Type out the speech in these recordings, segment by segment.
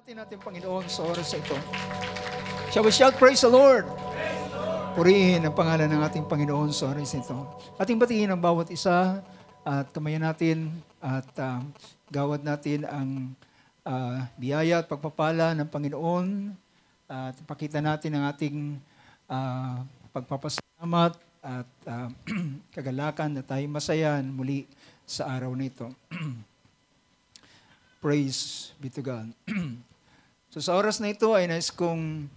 Natin Panginoon sa oras sa ito. Shall we shout, praise the Lord? Purihin ang pangalan ng ating Panginoon sa oras na ito. Ating batiin ang bawat isa at kamayan natin at gawad natin ang biyaya at pagpapala ng Panginoon at pakita natin ang ating pagpapasalamat at kagalakan na tayo masayan muli sa araw na ito. Praise be to God. So sa oras na ito ay nais kong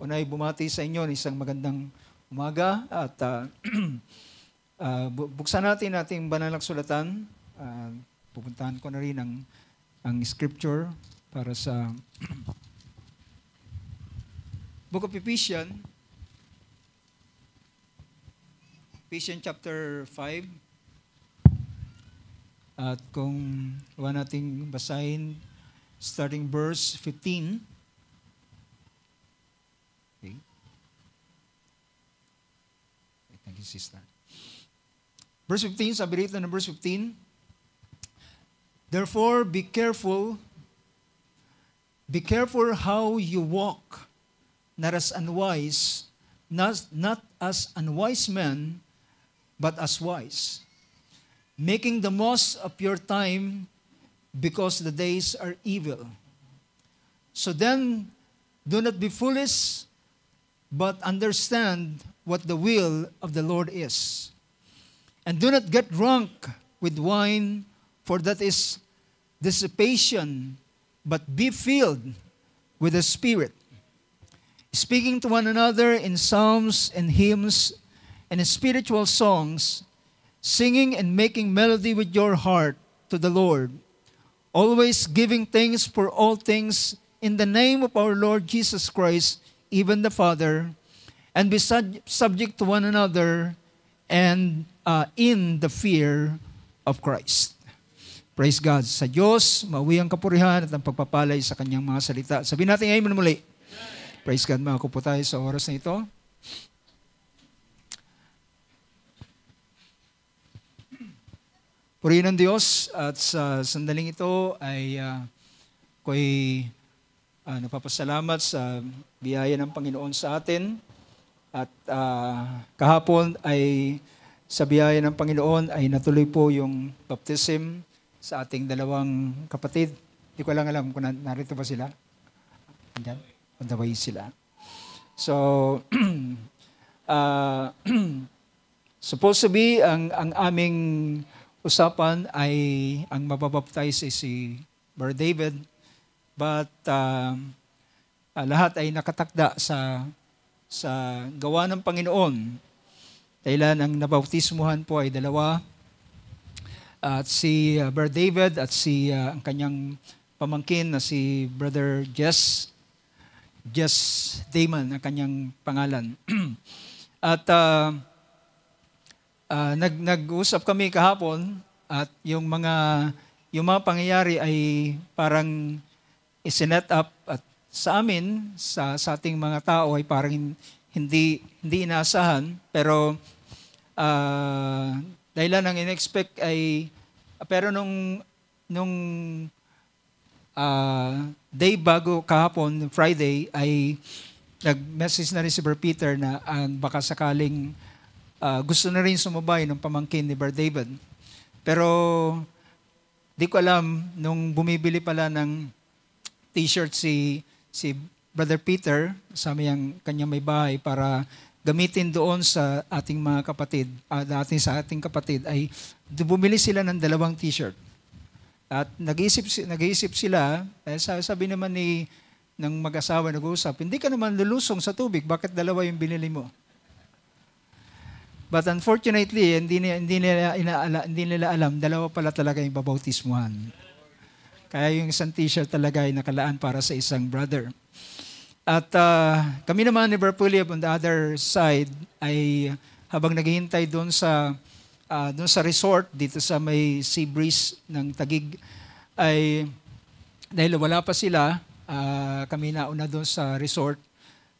unay bumati sa inyo ng isang magandang umaga at buksan natin ating banal na sulatan. Pupuntahan ko na rin ang scripture para sa Book of Ephesians chapter 5. At kung huwag nating basahin starting verse 15. Okay. Thank you, sister. Verse 15, sabi rito na verse 15. Therefore, be careful how you walk, not as unwise, not as unwise men, but as wise, making the most of your time because the days are evil. So then, do not be foolish, but understand what the will of the Lord is. And do not get drunk with wine, for that is dissipation, but be filled with the Spirit, speaking to one another in psalms and hymns and spiritual songs, singing and making melody with your heart to the Lord, always giving thanks for all things in the name of our Lord Jesus Christ, even the Father, and be subject to one another and in the fear of Christ. Praise God. Sa Diyos, mauwi ang kapurihan at ang pagpapalay sa Kanyang mga salita. Sabihin natin amen muli. Praise God. Mga po tayo sa oras na ito. Purihin ng Diyos at sa sandaling ito ay ako'y napapasalamat sa biyaya ng Panginoon sa atin. At kahapon ay sa biyaya ng Panginoon ay natuloy po yung baptism sa ating dalawang kapatid. Hindi ko lang alam kung narito ba sila. Andyan? On the way sila. So, supposed to be ang aming usapan ay ang mababaptize si Brother David, but lahat ay nakatakda sa gawa ng Panginoon. Dahilan ang nabautismuhan po ay dalawa, at si Brother David at ang kanyang pamangkin na si Brother Jess Damon ang kanyang pangalan. At nag-usap kami kahapon at yung mga pangyayari ay parang isinet up at sa amin, sa ating mga tao ay parang hindi inaasahan, pero dahilan ng in-expect ay pero nung day bago kahapon, Friday, ay nag-message na rin si Brother Peter na baka sakaling gusto na rin sumabay ng pamangkin ni Brother David. Pero di ko alam, nung bumibili pala ng t-shirt si Brother Peter sa kanyang may bahay para gamitin doon sa ating mga kapatid, sa ating kapatid, ay bumili sila ng 2 t-shirt. At nag-iisip sila, sabi naman ng mag-asawa nag-uusap, hindi ka naman lulusong sa tubig, bakit 2 yung binili mo? But unfortunately, hindi nila alam, 2 pala talaga yung babautismuhan. Kaya yung isang t-shirt talaga ay nakalaan para sa isang brother. At kami naman ni Brother Philip on the other side ay habang naghihintay doon sa resort dito sa may sea breeze ng Taguig, ay dahil wala pa sila, kami nauna doon sa resort,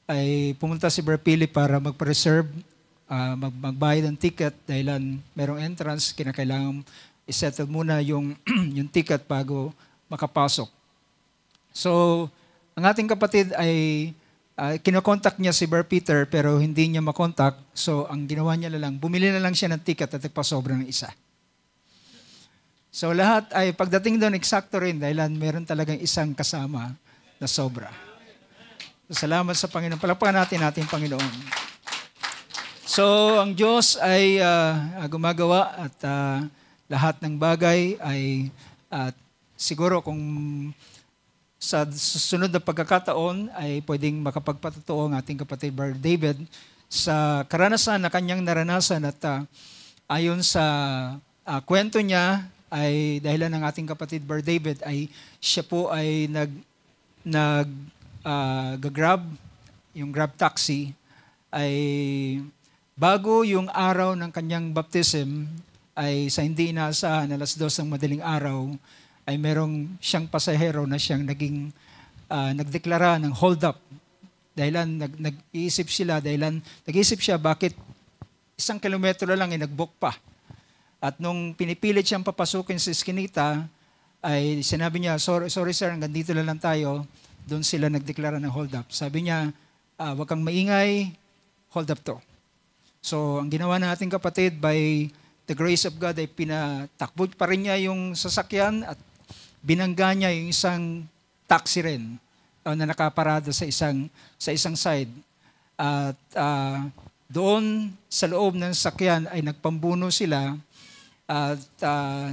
ay pumunta si Brother Philip para magpa-reserve, magbayad ng ticket dahil merong entrance, kinakailangan isettle muna yung ticket bago makapasok. So, ang ating kapatid ay kinokontak niya si Bar Peter pero hindi niya makontak. So, ang ginawa niya na lang, bumili na lang siya ng ticket at nagpasobra ng isa. So, lahat ay pagdating doon, eksakto rin dahil meron talagang isang kasama na sobra. So, salamat sa Panginoon. Palakpakan natin ating Panginoon. So, ang Diyos ay gumagawa at lahat ng bagay ay siguro kung sa susunod na pagkakataon ay pwedeng makapagpatotoo ang ating kapatid Brother David sa karanasan na kanyang naranasan at ayon sa kwento niya ay dahilan ng ating kapatid Brother David ay siya po ay nag-grab, yung grab taxi ay bago yung araw ng kanyang baptism ay sa hindi inaasahan alas 2 ng madaling araw ay merong siyang pasahero na siyang nagdeklara ng hold up. Dahilan nag-iisip siya bakit 1 kilometro lang ay nag-book pa. At nung pinipilit siyang papasukin sa iskinita, ay sinabi niya, sorry sir, hanggang dito lang tayo. Doon sila nagdeklara ng hold up. Sabi niya, wag kang maingay, hold up to. So, ang ginawa ng ating kapatid by the grace of God ay pinatakbo pa rin niya yung sasakyan at binangga niya yung isang taxi rin na nakaparada sa isang side. At doon sa loob ng sasakyan ay nagpambuno sila. At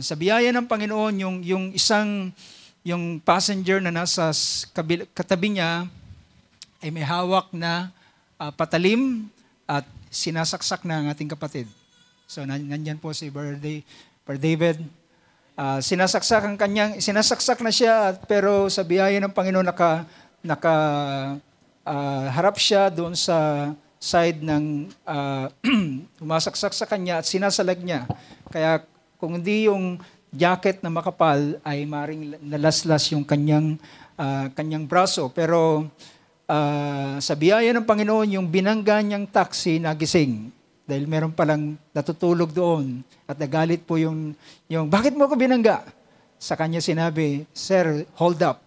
sa biyaya ng Panginoon, yung passenger na nasa katabi niya ay may hawak na patalim at sinasaksak na ang ating kapatid. So, nandyan po si Brother David. Sinasaksak na siya, pero sa biyaya ng Panginoon harap siya doon sa side ng umasaksak sa kanya at sinasalag niya. Kaya kung hindi yung jacket na makapal ay maring nalaslas yung kanyang braso. Pero sa biyaya ng Panginoon, yung binangga niyang taxi nagising. Dahil meron palang natutulog doon at nagalit po yung bakit mo ako binangga? Sa kanya sinabi, sir, hold up.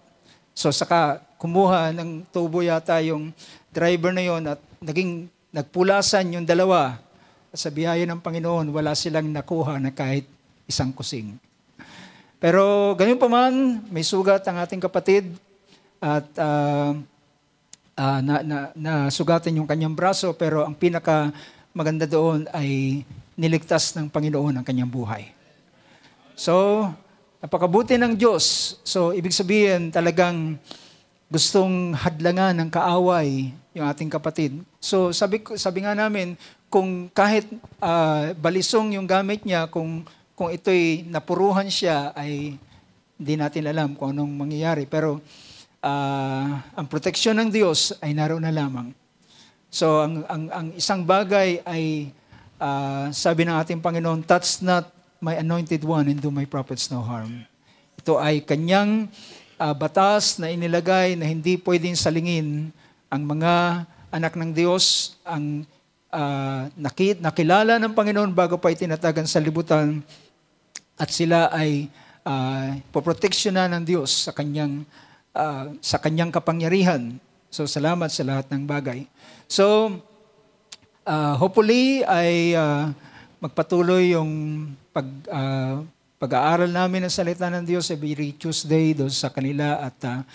So saka kumuha ng tubo yata yung driver na yon at nagpulasan yung dalawa. At sa biyaya ng Panginoon, wala silang nakuha na kahit isang kusing. Pero ganun pa man, may sugat ang ating kapatid at nasugatan yung kanyang braso, pero ang pinaka maganda doon ay niligtas ng Panginoon ang kanyang buhay. So, napakabuti ng Diyos. So, ibig sabihin talagang gustong hadlangan ng kaaway yung ating kapatid. So, sabi nga namin, kung kahit balisong yung gamit niya, kung ito'y napuruhan siya, ay hindi natin alam kung anong mangyayari. Pero, ang proteksyon ng Diyos ay naroon na lamang. So, ang isang bagay ay, sabi ng ating Panginoon, touch not my anointed one and do my prophets no harm. Ito ay kanyang batas na inilagay na hindi pwedeng salingin ang mga anak ng Diyos, ang nakilala ng Panginoon bago pa itinatagan sa libutan at sila ay poproteksyonan ng Diyos sa kanyang kapangyarihan. So, salamat sa lahat ng bagay. So, hopefully ay magpatuloy yung pag-aaral namin ng salita ng Diyos every Tuesday doon sa kanila at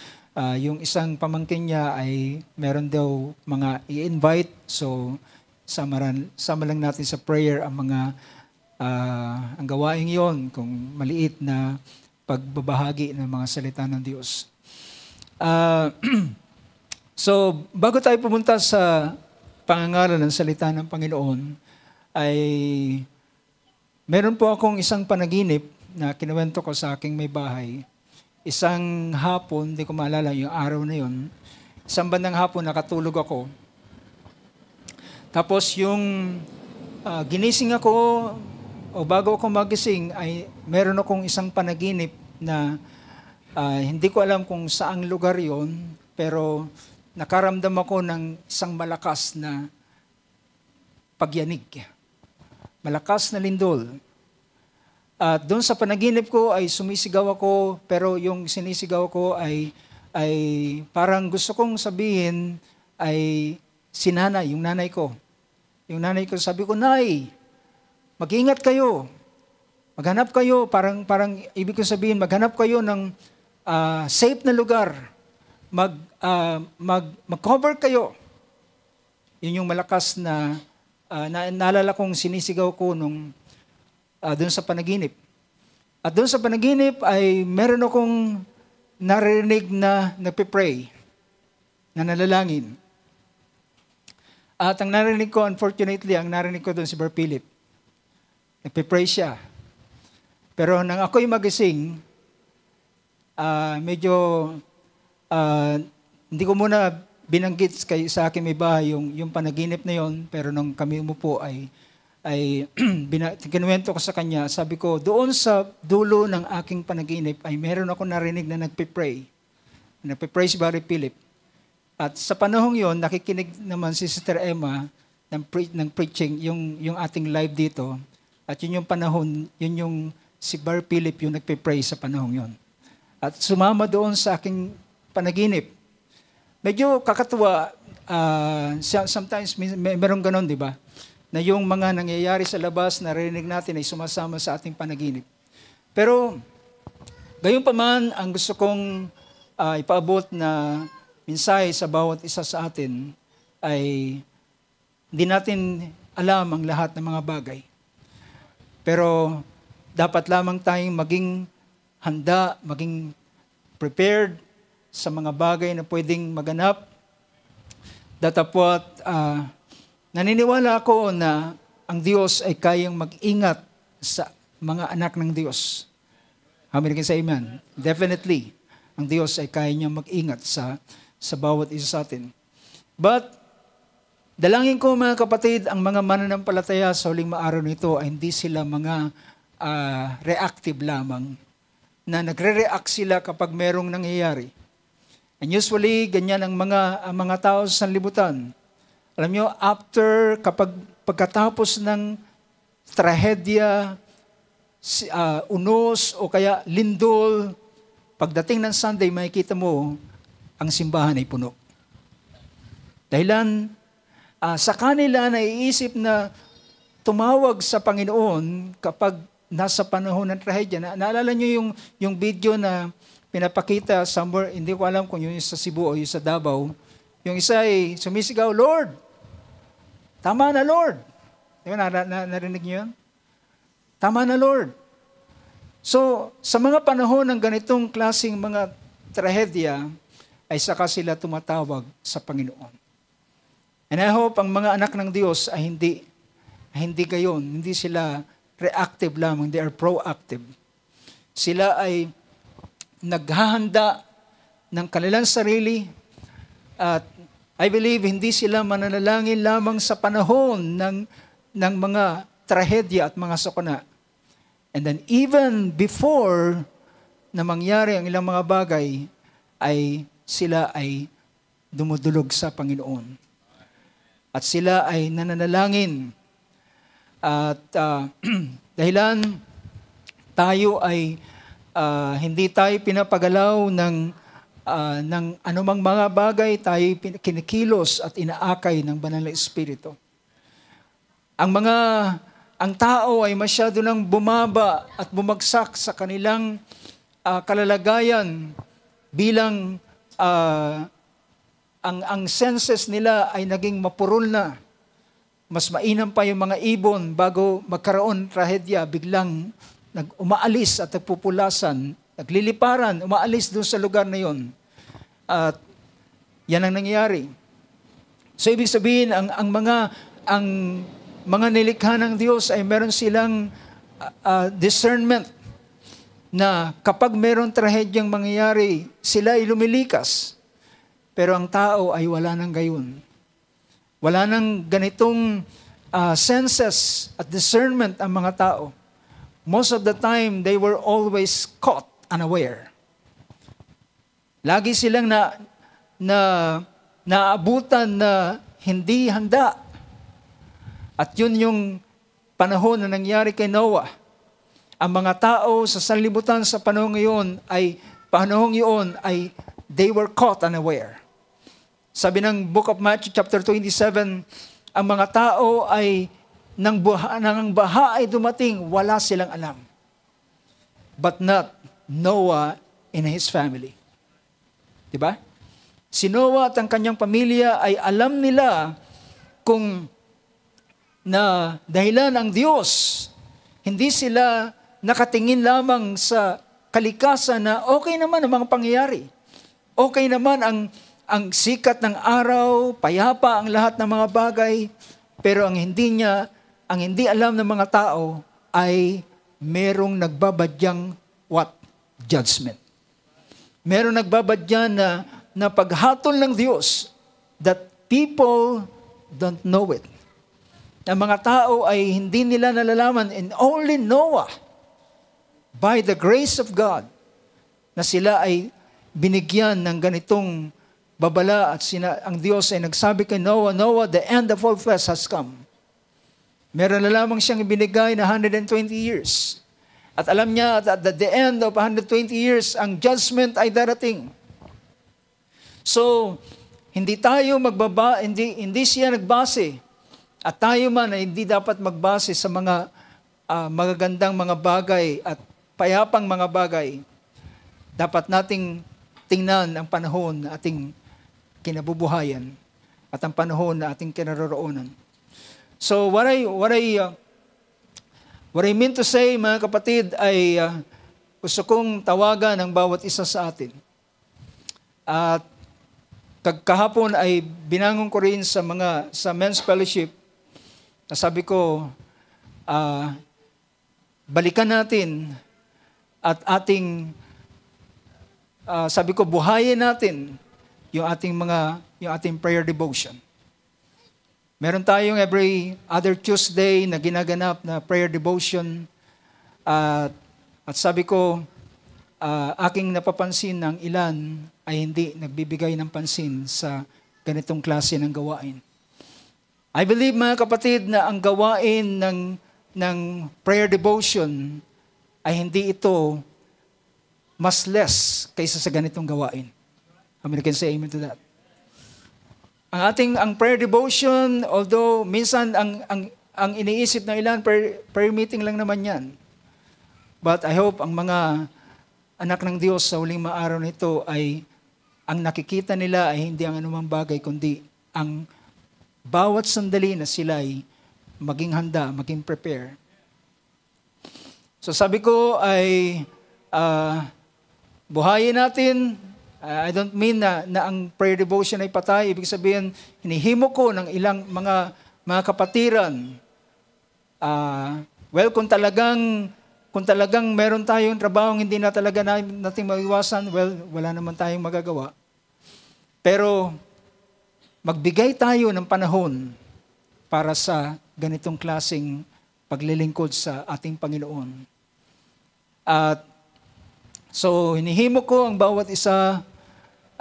yung isang pamangkin niya ay meron daw mga i-invite. So, sama lang natin sa prayer ang gawaing yon kung maliit na pagbabahagi ng mga salita ng Diyos. So, bago tayo pumunta sa pangangaral ng salita ng Panginoon, ay meron po akong isang panaginip na kinuwento ko sa aking may bahay. Isang hapon, hindi ko maalala yung araw na yon, isang bandang hapon nakatulog ako. Tapos yung ginising ako, o bago ako magising, ay meron akong isang panaginip na hindi ko alam kung saang lugar yon, pero nakaramdam ako ng isang malakas na pagyanig. Malakas na lindol. At doon sa panaginip ko ay sumisigaw ako, pero yung sinisigaw ko ay ay parang gusto kong sabihin ay si nanay, yung nanay ko. Yung nanay ko, sabi ko, Nay, mag-ingat kayo. Maghanap kayo, parang ibig ko sabihin, maghanap kayo ng safe na lugar. Mag-cover kayo. Yun yung malakas na naalala kong sinisigaw ko nung doon sa panaginip. At doon sa panaginip ay meron akong narinig na nagpe-pray, na nalalangin. At ang narinig ko, unfortunately, ang narinig ko doon si Brother Philip. Nagpe-pray siya. Pero nang ako'y magising, medyo hindi ko muna binanggit sa akin may bahay yung panaginip na yon, pero nung kami umupo ay kinuwento ko sa kanya, sabi ko, doon sa dulo ng aking panaginip ay meron ako narinig na nagpe-pray. Nagpe-pray si Brother Philip. At sa panahong yon, nakikinig naman si Sister Emma ng preaching, yung ating live dito. At yun yung panahon, yun yung si Brother Philip yung nagpe-pray sa panahong yon. At sumama doon sa aking panaginip. Medyo kakatuwa, sometimes meron ganon, di ba? Na yung mga nangyayari sa labas, narinig natin ay sumasama sa ating panaginip. Pero, gayon pa man, ang gusto kong ipaabot na mensahe sa bawat isa sa atin ay hindi natin alam ang lahat ng mga bagay. Pero dapat lamang tayong maging handa, maging prepared sa mga bagay na pwedeng maganap. Datapwat, naniniwala ako na ang Diyos ay kayang mag-ingat sa mga anak ng Diyos. How many can say amen? Definitely, ang Diyos ay kaya niya mag-ingat sa bawat isa sa atin. But, dalangin ko mga kapatid, ang mga mananampalataya sa huling maaraw nito ay hindi sila mga reactive lamang, na nagre-react sila kapag merong nangyayari. And usually, ganyan ang mga tao sa sanlibutan. Alam nyo, pagkatapos ng trahedya, unos o kaya lindol, pagdating ng Sunday, makikita mo, ang simbahan ay puno. Dahilan, sa kanila naiisip na tumawag sa Panginoon kapag nasa panahon ng trahedya. Naalala nyo yung video na pinapakita somewhere, hindi ko alam kung yung sa Cebu o yung sa Davao. Yung isa ay sumisigaw, Lord! Tama na, Lord! Di ba, narinig nyo yun? Tama na, Lord! So, sa mga panahon ng ganitong klaseng mga trahedya, ay saka sila tumatawag sa Panginoon. And I hope ang mga anak ng Diyos ay hindi gayon, hindi sila reactive lamang, they are proactive. Sila ay naghahanda ng kanilang sarili at I believe hindi sila mananalangin lamang sa panahon ng mga trahedya at mga sakuna. And then even before na mangyari ang ilang mga bagay, ay sila ay dumudulog sa Panginoon. At sila ay nananalangin. At dahilan tayo ay hindi tayo pinapagalaw ng anumang mga bagay, tayo kinikilos at inaakay ng Banal na Espiritu. Ang tao ay masyado nang bumaba at bumagsak sa kanilang kalalagayan bilang ang senses nila ay naging mapurol na. Mas mainam pa yung mga ibon bago magkaroon trahedya, biglang umaalis at nagpupulasan, nagliliparan, umaalis doon sa lugar na yon. At yan ang nangyayari. So ibig sabihin, ang mga nilikha ng Diyos ay meron silang discernment na kapag meron trahedyang mangyayari, sila ay lumilikas. Pero ang tao ay wala nang gayon. Wala nang ganitong senses at discernment ang mga tao. Most of the time, they were always caught unaware. Lagi silang naabutan na hindi handa. At yun yung panahon na nangyari kay Noah. Ang mga tao sa sanlibutan sa panahong iyon ay they were caught unaware. Sabi ng Book of Matthew chapter 27, ang mga tao ay nang baha ay dumating, wala silang alam. But not Noah and his family. Diba? Si Noah at ang kanyang pamilya ay alam nila kung na dahilan ang Diyos, hindi sila nakatingin lamang sa kalikasan na okay naman ang mga pangyayari. Okay naman ang sikat ng araw, payapa ang lahat ng mga bagay, pero ang hindi alam ng mga tao ay merong nagbabadyang what? Judgment. Merong nagbabadyan na paghatol ng Diyos that people don't know it. Ang mga tao ay hindi nila nalalaman, and only Noah, by the grace of God, na sila ay binigyan ng ganitong babala at ang Diyos ay nagsabi kay Noah, Noah, the end of all flesh has come. Meron na lamang siyang ibinigay na 120 years. At alam niya at at the end of 120 years, ang judgment ay darating. So, hindi siya nagbase. At tayo man ay hindi dapat magbase sa mga magagandang mga bagay at payapang mga bagay. Dapat nating tingnan ang panahon na ating kinabubuhayan at ang panahon na ating kinaroroonan. So what I mean to say, mga kapatid, ay gusto kong tawagan ang bawat isa sa atin. At kahapon ay binangon ko rin sa men's fellowship. Sabi ko, balikan natin at sabi ko, buhayin natin yung ating prayer devotion. Meron tayong every other Tuesday na ginaganap na prayer devotion. At sabi ko, aking napapansin ng ilan ay hindi nagbibigay ng pansin sa ganitong klase ng gawain. I believe, mga kapatid, na ang gawain ng prayer devotion ay hindi ito mas less kaysa sa ganitong gawain. How many can say amen to that? Ang prayer devotion, although minsan ang iniisip ng ilan, prayer meeting lang naman yan. But I hope ang mga anak ng Diyos sa huling araw nito ay ang nakikita nila ay hindi ang anumang bagay, kundi ang bawat sandali na sila ay maging handa, maging prepare. So sabi ko ay buhayin natin. I don't mean na ang prayer devotion ay patay. Ibig sabihin, hinihimo ko ng ilang mga kapatiran. Well, kung talagang meron tayong trabaho hindi na talaga nating maiwasan, well, wala naman tayong magagawa. Pero magbigay tayo ng panahon para sa ganitong klaseng paglilingkod sa ating Panginoon. At so, hinihimo ko ang bawat isa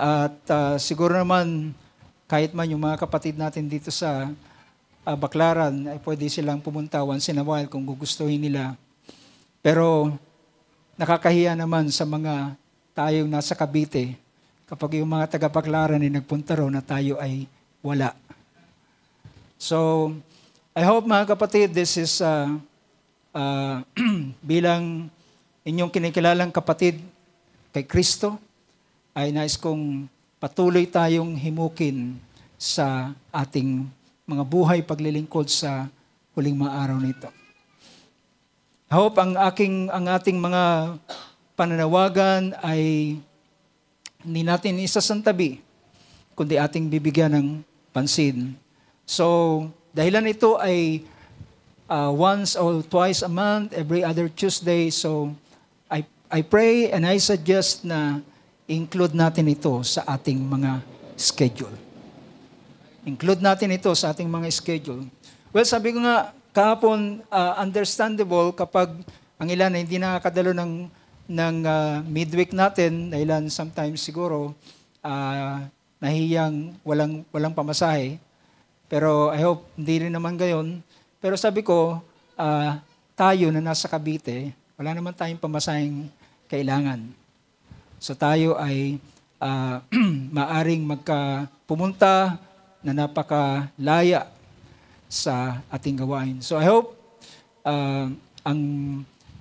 at siguro naman kahit man yung mga kapatid natin dito sa Baclaran ay pwede silang pumunta once in a while kung gugustuhin nila. Pero nakakahiya naman sa mga tayong nasa Cavite kapag yung mga taga-Baclaran ay nagpunta raw na tayo ay wala. So, I hope, mga kapatid, this is bilang inyong kinikilalang kapatid kay Kristo, ay nais kong patuloy tayong himukin sa ating mga buhay paglilingkod sa huling mga araw nito. I hope ang ating mga pananawagan ay hindi natin isasantabi, kundi ating bibigyan ng pansin. So, dahilan ito ay once or twice a month, every other Tuesday. So, I pray and I suggest na include natin ito sa ating mga schedule. Include natin ito sa ating mga schedule. Well, sabi ko nga, kahapon, understandable kapag ang ilan ay hindi nakakadalo ng midweek natin, dahilan sometimes siguro, nahiyang walang pamasahe. Pero I hope hindi rin naman gayon. Pero sabi ko, tayo na nasa Cavite, wala naman tayong pamasaheng kailangan. So tayo ay maaring pumunta na napakalaya sa ating gawain. So I hope ang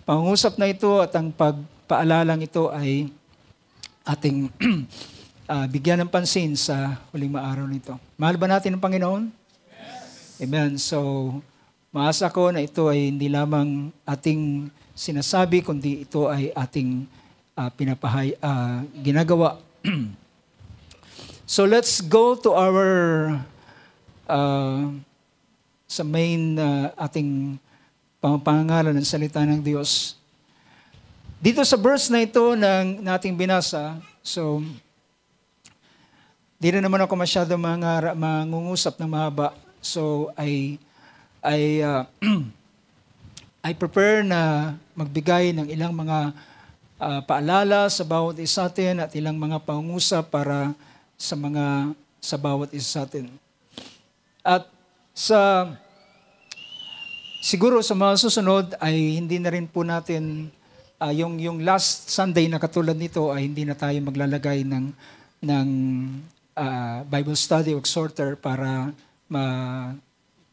pangungusap na ito at ang pagpaalalang ito ay ating bigyan ng pansin sa huling araw nito. Mahal ba natin ang Panginoon? Yes. Amen. So, maasa ko na ito ay hindi lamang ating sinasabi, kundi ito ay ating ginagawa. So, let's go to our sa main ating pangalan ng salita ng Diyos. Dito sa verse na ito ng nating binasa, so, di rin naman ako masyado mangungusap ng mahaba. So, I prepare na magbigay ng ilang mga paalala sa bawat isa atin at ilang mga pangungusap para sa bawat isa atin. At siguro sa mga susunod ay hindi na rin po natin, yung last Sunday na katulad nito ay hindi na tayo maglalagay ng Bible study o exhorter para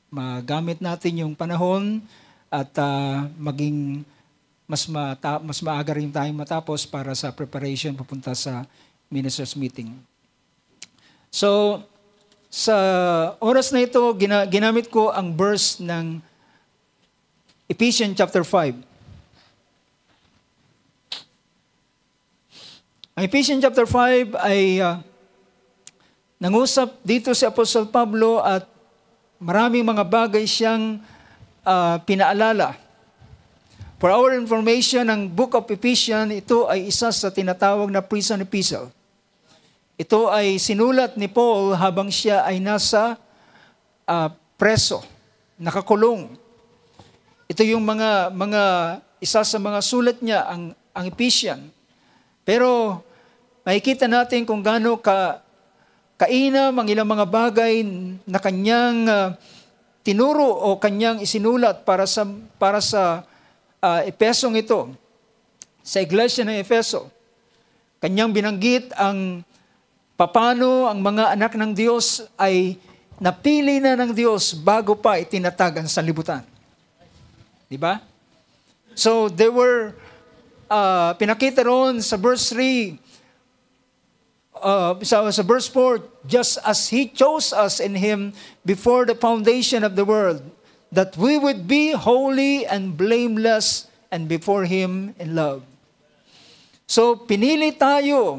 magamit natin yung panahon at maging mas maaga rin tayong matapos para sa preparation papunta sa ministers meeting. So, sa oras na ito, ginamit ko ang verse ng Ephesians chapter 5. Ang Ephesians chapter 5 ay nangusap dito si Apostle Pablo at maraming mga bagay siyang pinaalala. For our information, ang Book of Ephesians, ito ay isa sa tinatawag na prison epistle. Ito ay sinulat ni Paul habang siya ay nasa preso, nakakulong. Ito yung mga isa sa mga sulat niya, ang Ephesians. Pero makikita natin kung gaano kainam ang ilang mga bagay na kanyang tinuro o kanyang isinulat para sa Efesong ito, sa iglesia ng Efeso. Kanyang binanggit ang paano ang mga anak ng Diyos ay napili na ng Diyos bago pa itinatag ang sanlibutan. Diba? So they were, pinakita roon sa verse 3, sa verse 4, just as He chose us in Him before the foundation of the world, that we would be holy and blameless and before Him in love. So, pinili tayo.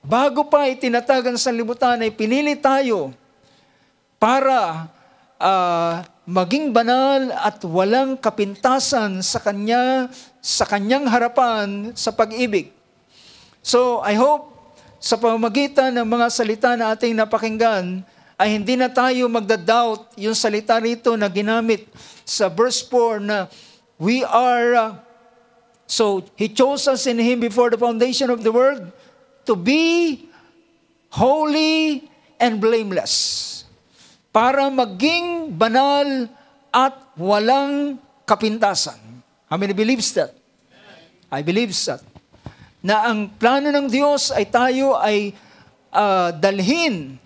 Bago pa itinatag ang sanlibutan, ay pinili tayo para maging banal at walang kapintasan sa kanyang harapan sa pag-ibig. So, I hope sa pamamagitan ng mga salita na ating napakinggan, ay hindi na tayo magda-doubt yung salita rito na ginamit sa verse 4 na we are, so He chose us in Him before the foundation of the world to be holy and blameless. Para maging banal at walang kapintasan. How many believes that? I believe that. Na ang plano ng Diyos ay tayo ay dalhin.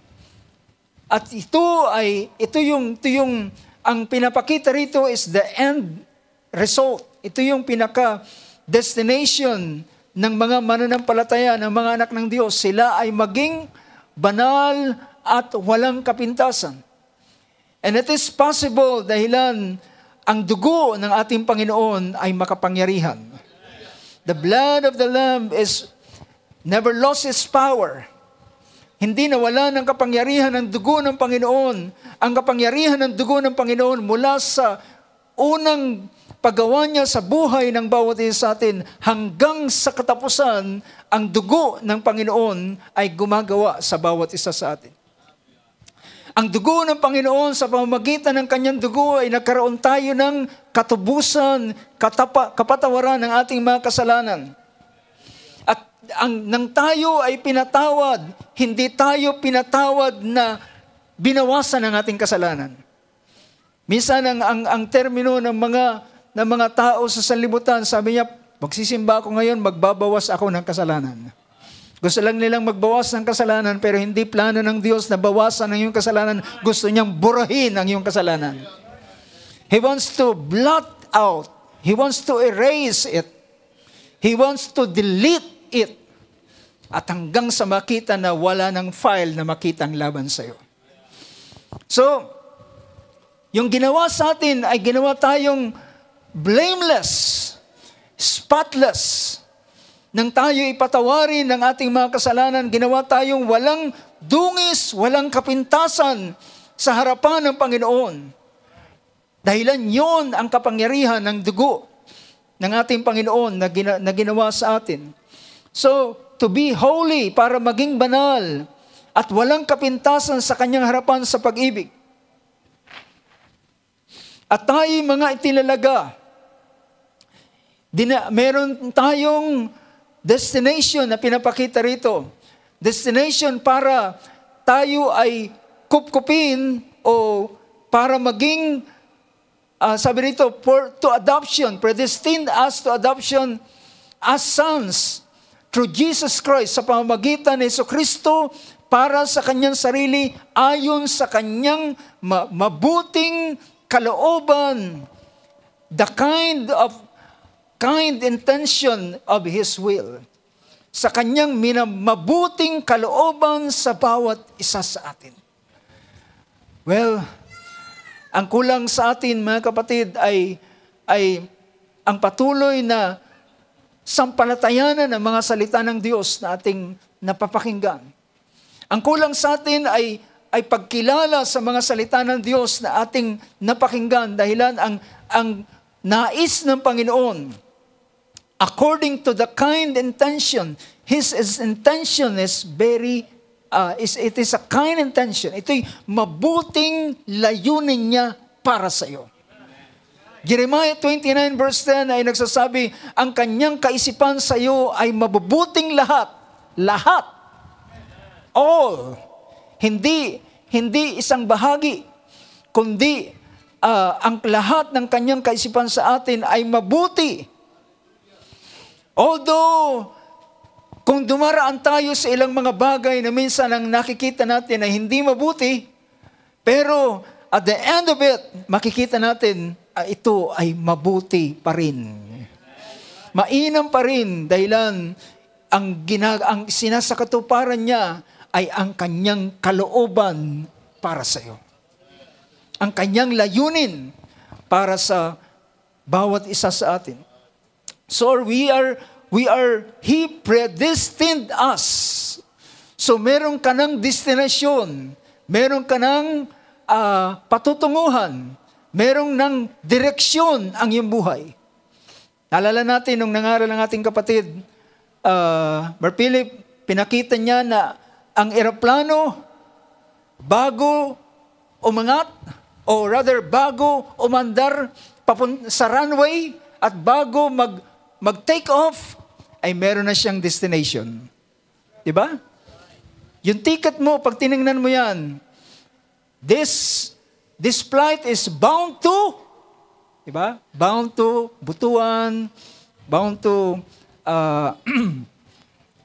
At ito yung ang pinapakita rito is the end result. Ito yung pinaka-destination ng mga mananampalataya, ng mga anak ng Diyos. Sila ay maging banal at walang kapintasan. And it is possible dahilan ang dugo ng ating Panginoon ay makapangyarihan. The blood of the Lamb never lost its power. Hindi nawala ng kapangyarihan ng dugo ng Panginoon. Ang kapangyarihan ng dugo ng Panginoon mula sa unang paggawa niya sa buhay ng bawat isa sa atin hanggang sa katapusan, ang dugo ng Panginoon ay gumagawa sa bawat isa sa atin. Ang dugo ng Panginoon sa pamamagitan ng kanyang dugo ay nagkaroon tayo ng katubusan, kapatawaran ng ating mga kasalanan. At nang tayo ay pinatawad, hindi tayo pinatawad na binawasan ng ating kasalanan. Minsan ang termino ng mga tao sa sanlibutan, sabi niya, magsisimba ako ngayon, magbabawas ako ng kasalanan. Gusto lang nilang magbawas ng kasalanan, pero hindi plano ng Diyos na bawasan ang iyong kasalanan. Gusto niyang burahin ang iyong kasalanan. He wants to blot out. He wants to erase it. He wants to delete it. At hanggang sa makita na wala ng file na makitang laban sa iyo. So, yung ginawa sa atin ay ginawa tayong blameless, spotless. Nang tayo ipatawarin ng ating mga kasalanan, ginawa tayong walang dungis, walang kapintasan sa harapan ng Panginoon. Dahilan yon ang kapangyarihan ng dugo ng ating Panginoon na ginawa sa atin. So, to be holy, para maging banal, at walang kapintasan sa kanyang harapan sa pag-ibig. At tayo mga itinalaga, meron tayong destination na pinapakita rito. Destination para tayo ay kupkupin o para maging, sabi rito, to adoption, predestined us to adoption as sons through Jesus Christ, sa pamamagitan ni Jesucristo, para sa kanyang sarili, ayon sa kanyang mabuting kalooban, the kind intention of His will, sa kanyang mabuting kalooban sa bawat isa sa atin. Well, ang kulang sa atin, mga kapatid, ay ang patuloy na sampalatayanan ng mga salita ng Diyos na ating napapakinggan. Ang kulang sa atin ay pagkilala sa mga salita ng Diyos na ating napakinggan, dahilan ang nais ng Panginoon, according to the kind intention, His intention is it is a kind intention. Ito'y mabuting layunin niya para sa iyo. Jeremiah 29 verse 10 ay nagsasabi, ang kanyang kaisipan sa iyo ay mabubuting lahat. Lahat. All. Hindi isang bahagi, kundi ang lahat ng kanyang kaisipan sa atin ay mabuti. Although, kung dumaraan tayo sa ilang mga bagay na minsan ang nakikita natin ay hindi mabuti, pero at the end of it, makikita natin, ito ay mabuti pa rin. Mainam pa rin, dahilan ang sinasakatuparan niya ay ang kanyang kalooban para sa iyo. Ang kanyang layunin para sa bawat isa sa atin. So He predestined us. So meron ka ng destinasyon, meron ka ng patutunguhan, merong ng direksyon ang iyong buhay. Naalala natin nung nangaral ng ating kapatid, Brother Philip, pinakita niya na ang eroplano, bago umangat, o rather bago umandar sa runway, at bago mag-take off, ay meron na siyang destination. Diba? Yung ticket mo, pag tinignan mo yan, this flight is bound to, diba? Bound to Butuan, bound to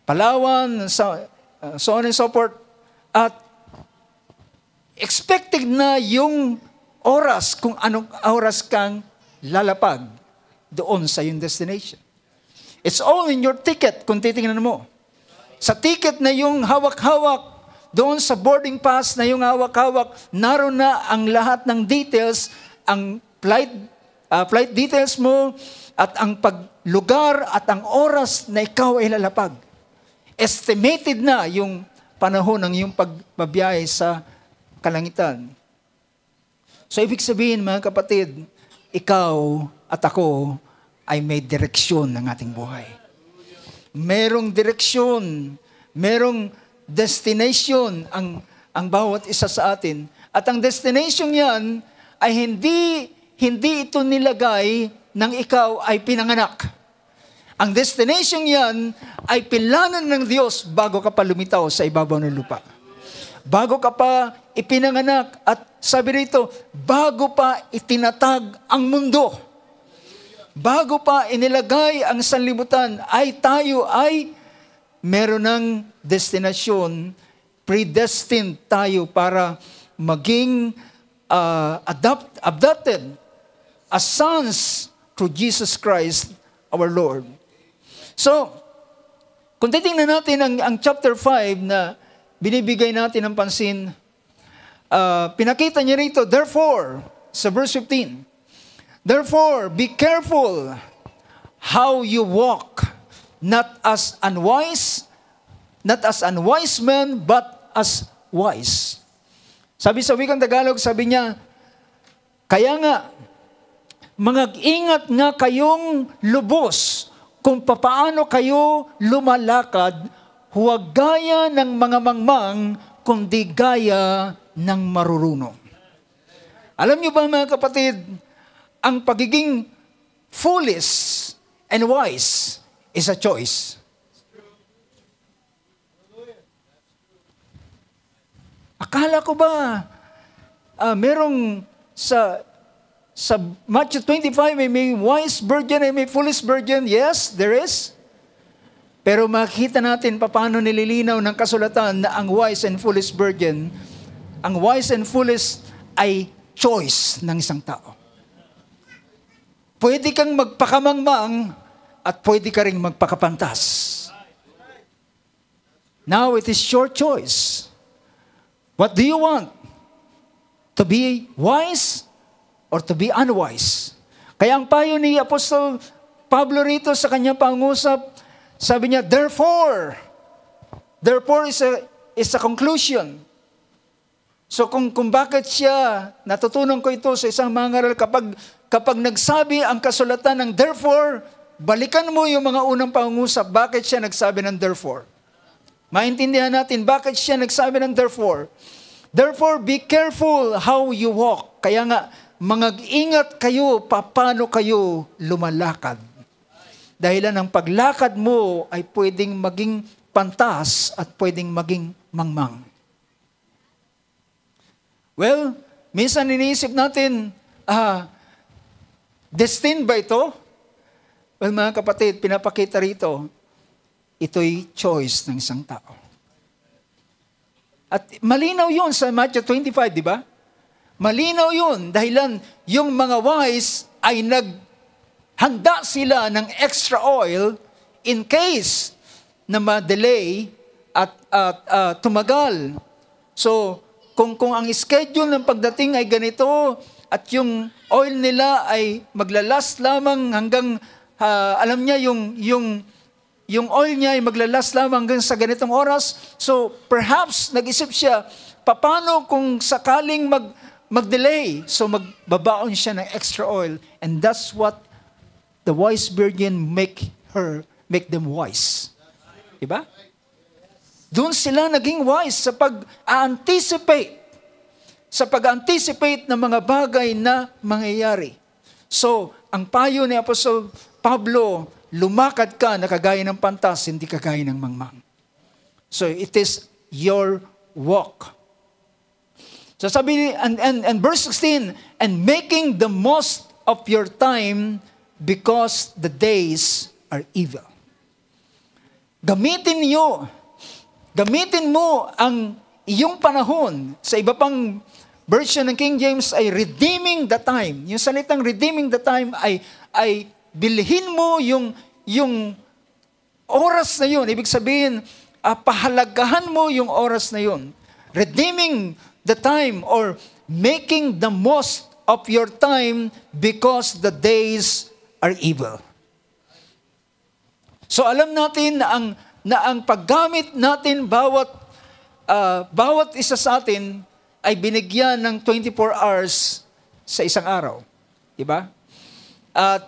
Palawan, so on and so forth. At expected na yung oras, kung anong oras kang lalapag doon sa yung destination. It's all in your ticket kung titingnan mo. Sa ticket na yung hawak-hawak, doon sa boarding pass na yung hawak-hawak, naroon na ang lahat ng details, ang flight details mo, at ang paglugar at ang oras na ikaw ay lalapag. Estimated na yung panahon ng iyong pagbabiyahe sa kalangitan. So ibig sabihin, mga kapatid, ikaw at ako ay may direksyon ng ating buhay. Merong direksyon, merong destination ang bawat isa sa atin. At ang destination yan ay hindi ito nilagay nang ikaw ay pinanganak. Ang destination yan ay pinanan ng Diyos bago ka pa lumitaw sa ibabaw ng lupa. Bago ka pa ipinanganak, at sabi rito, bago pa itinatag ang mundo, bago pa inilagay ang sanlibutan, ay tayo ay meron ng destinasyon, predestined tayo para maging adopted as sons through Jesus Christ our Lord. So, kung titingnan natin ang chapter 5 na binibigay natin ng pansin, pinakita niya rito, therefore, sa verse 15, therefore, be careful how you walk, not as unwise men, but as wise. Sabi sa wikang Tagalog, sabi niya, kaya nga, mag-ingat nga kayong lubos kung papaano kayo lumalakad, huwag gaya ng mga mangmang, kundi gaya ng marurunong. Alam niyo ba mga kapatid, ang pagiging foolish and wise is a choice. Akala ko ba, merong sa Matthew 25, may wise virgin and may foolish virgin? Yes, there is. Pero makita natin paano nililinaw ng kasulatan na ang wise and foolish virgin, ang wise and foolish ay choice ng isang tao. Pwede kang magpakamangmang at pwede ka rin magpakapantas. Now it is your choice. What do you want? To be wise or to be unwise? Kaya ang payo ni Apostol Pablo rito sa kanyang pangusap, sabi niya, therefore is a conclusion. So kung bakit siya, natutunan ko ito sa isang mangaral, kapag nagsabi ang kasulatan ng therefore, balikan mo yung mga unang pangusap, bakit siya nagsabi ng therefore. Maintindihan natin bakit siya nagsabi ng therefore. Therefore, be careful how you walk. Kaya nga, mag-ingat kayo paano kayo lumalakad. Dahilan ang paglakad mo ay pwedeng maging pantas at pwedeng maging mangmang. Well, minsan iniisip natin, destined ba ito? Well, mga kapatid, pinapakita rito, ito'y choice ng isang tao. At malinaw yun sa Matthew 25, di ba? Malinaw yun, dahilan yung mga wise ay naghanda sila ng extra oil in case na ma-delay at tumagal. So, kung ang schedule ng pagdating ay ganito at yung oil nila ay maglalast lamang hanggang, alam niya yung oil niya ay maglalas lamang hanggang sa ganitong oras. So, perhaps, nag-isip siya, paano kung sakaling mag-delay? So, magbabaon siya ng extra oil. And that's what the wise virgin make them wise. Diba? Doon sila naging wise sa pag-anticipate ng mga bagay na mangyayari. So, ang payo ni Apostol Pablo, lumakad ka na kagaya ng pantas, hindi kagaya ng mangmang. So it is your walk. So sabi, and verse 16, and making the most of your time because the days are evil. Gamitin mo ang iyong panahon. Sa iba pang version ng King James ay redeeming the time. Yung salitang redeeming the time ay bilhin mo yung oras na yun. Ibig sabihin, pahalagahan mo yung oras na yun. Redeeming the time or making the most of your time because the days are evil. So alam natin na ang paggamit natin bawat isa sa atin ay binigyan ng 24 hours sa isang araw. Diba? At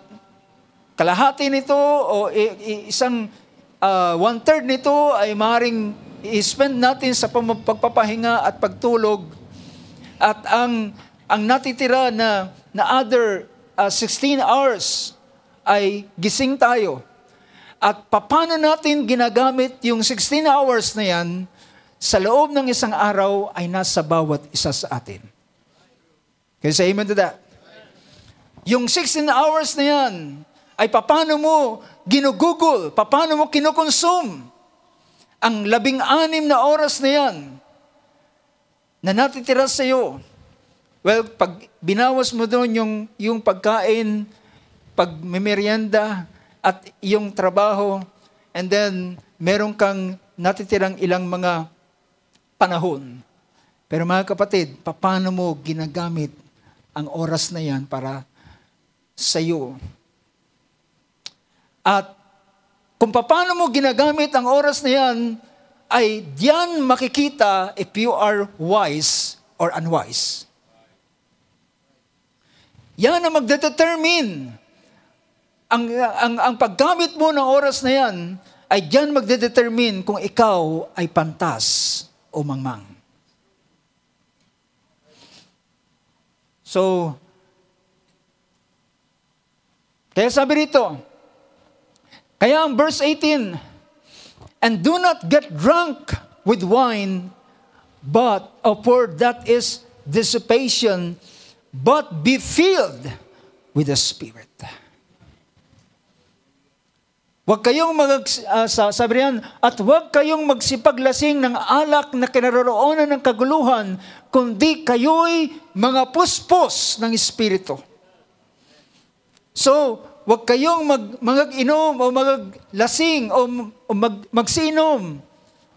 kalahati nito o isang 1/3 nito ay maaaring i-spend natin sa pagpapahinga at pagtulog. At ang natitira na other 16 hours ay gising tayo. At paano natin ginagamit yung 16 hours na yan sa loob ng isang araw ay nasa bawat isa sa atin. Can you say amen to that? Yung 16 hours na yan, ay paano mo ginugugol, paano mo kinukonsume. ang 16 na oras na yan na natitira sa iyo, well, pag binawas mo doon yung pagkain, pagmemeryenda, at yung trabaho, and then meron kang natitirang ilang mga panahon. Pero mga kapatid, paano mo ginagamit ang oras na yan para sa iyo? At kung paano mo ginagamit ang oras na yan, ay diyan makikita if you are wise or unwise. Yan ang magdedetermine. Ang paggamit mo ng oras na yan, ay diyan magdedetermine kung ikaw ay pantas o mangmang. So, kaya sabi rito, kaya ang verse 18, and do not get drunk with wine, for that is dissipation, but be filled with the Spirit. Huwag kayong sabi riyan, at huwag kayong magsipaglasing ng alak na kinaroroonan ng kaguluhan, kundi kayo'y mga puspos ng Espiritu. So, huwag kayong mag-inom o maglasing o magsinom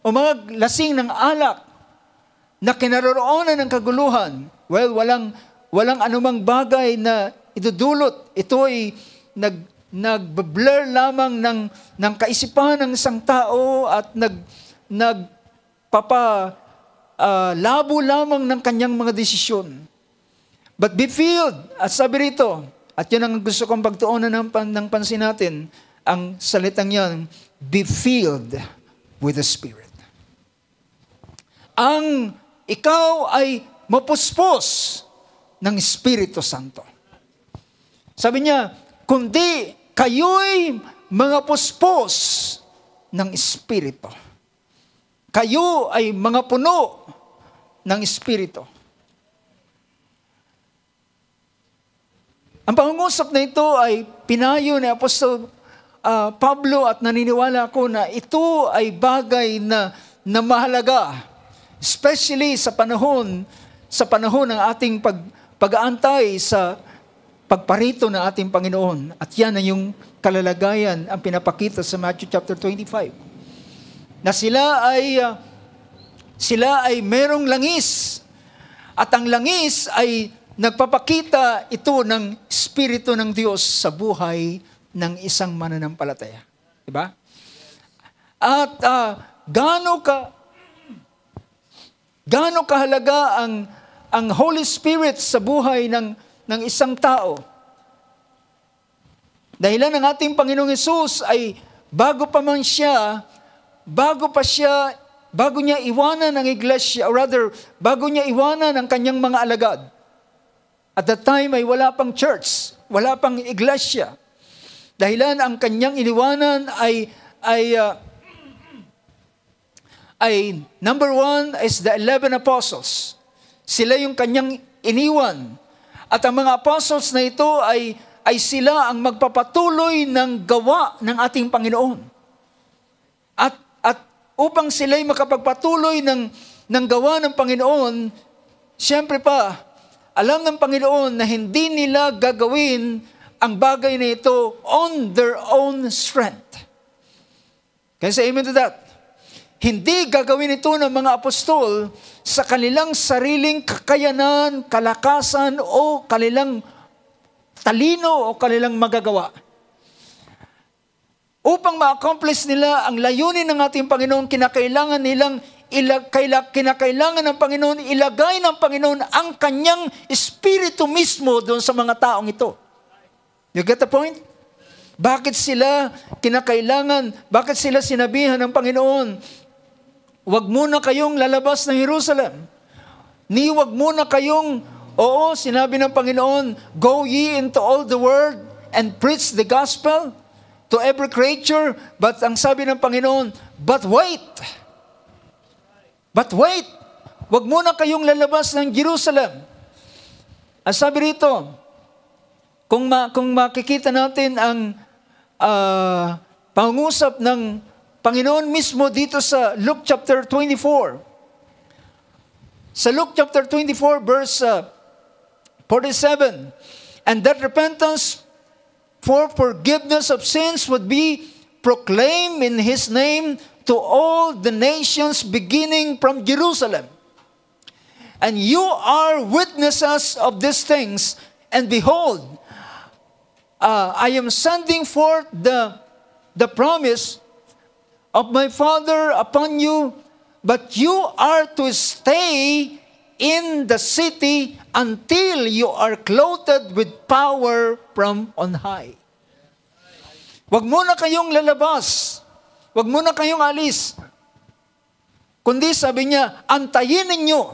o maglasing ng alak na kinaroroonan ng kaguluhan. Well, walang anumang bagay na idudulot. Ito ay nag-blur lamang ng kaisipan ng isang tao at labo lamang ng kanyang mga desisyon. But be filled, at sabi rito, at yun ang gusto kong pagtuunan ng pansin natin, ang salitang yan, be filled with the Spirit. Ang ikaw ay mapuspos ng Espiritu Santo. Sabi niya, kundi kayo'y mga puspos ng Espiritu. Kayo ay mga puno ng Espiritu. Ang pangungusap na ito ay pinayo ni Apostol Pablo at naniniwala ako na ito ay bagay na mahalaga, especially sa panahon ng ating pag-aantay sa pagparito ng ating Panginoon. At yan ay yung kalalagayan ang pinapakita sa Matthew chapter 25. Na sila ay merong langis. At ang langis ay nagpapakita ito ng Espiritu ng Diyos sa buhay ng isang mananampalataya. Diba? At gaano kahalaga ang Holy Spirit sa buhay ng isang tao. Dahilan ng ating Panginoong Hesus ay bago niya iwanan ang iglesia, or rather, bago niya iwanan ang kanyang mga alagad. At that time ay wala pang church, wala pang iglesia. Dahilan ang kanyang iniwanan ay number 1 is the 11 apostles. Sila yung kanyang iniwan. At ang mga apostles na ito ay sila ang magpapatuloy ng gawa ng ating Panginoon. At upang sila'y makapagpatuloy ng gawa ng Panginoon, siyempre pa, alam ng Panginoon na hindi nila gagawin ang bagay na ito on their own strength. Can you say amen to that? Hindi gagawin ito ng mga apostol sa kanilang sariling kakayanan, kalakasan, o kanilang talino o kanilang magagawa. Upang ma-accomplish nila ang layunin ng ating Panginoon, kinakailangan ng Panginoon, ilagay ng Panginoon ang kanyang Espiritu mismo doon sa mga taong ito. You get the point? Bakit sila sinabihan ng Panginoon, huwag muna kayong lalabas ng Jerusalem. Huwag muna kayong, sinabi ng Panginoon, go ye into all the world and preach the gospel to every creature. But ang sabi ng Panginoon, but wait, huwag muna kayong lalabas ng Jerusalem. Ang sabi rito, kung makikita natin ang pangungusap ng Panginoon mismo dito sa Luke chapter 24. Sa Luke chapter 24 verse 47, and that repentance for forgiveness of sins would be proclaimed in His name to all the nations beginning from Jerusalem. And you are witnesses of these things, and behold, I am sending forth the promise of my Father upon you, but you are to stay in the city until you are clothed with power from on high. Huwag muna kayong lalabas. Huwag muna kayong alis. Kundi sabi niya, antayin ninyo.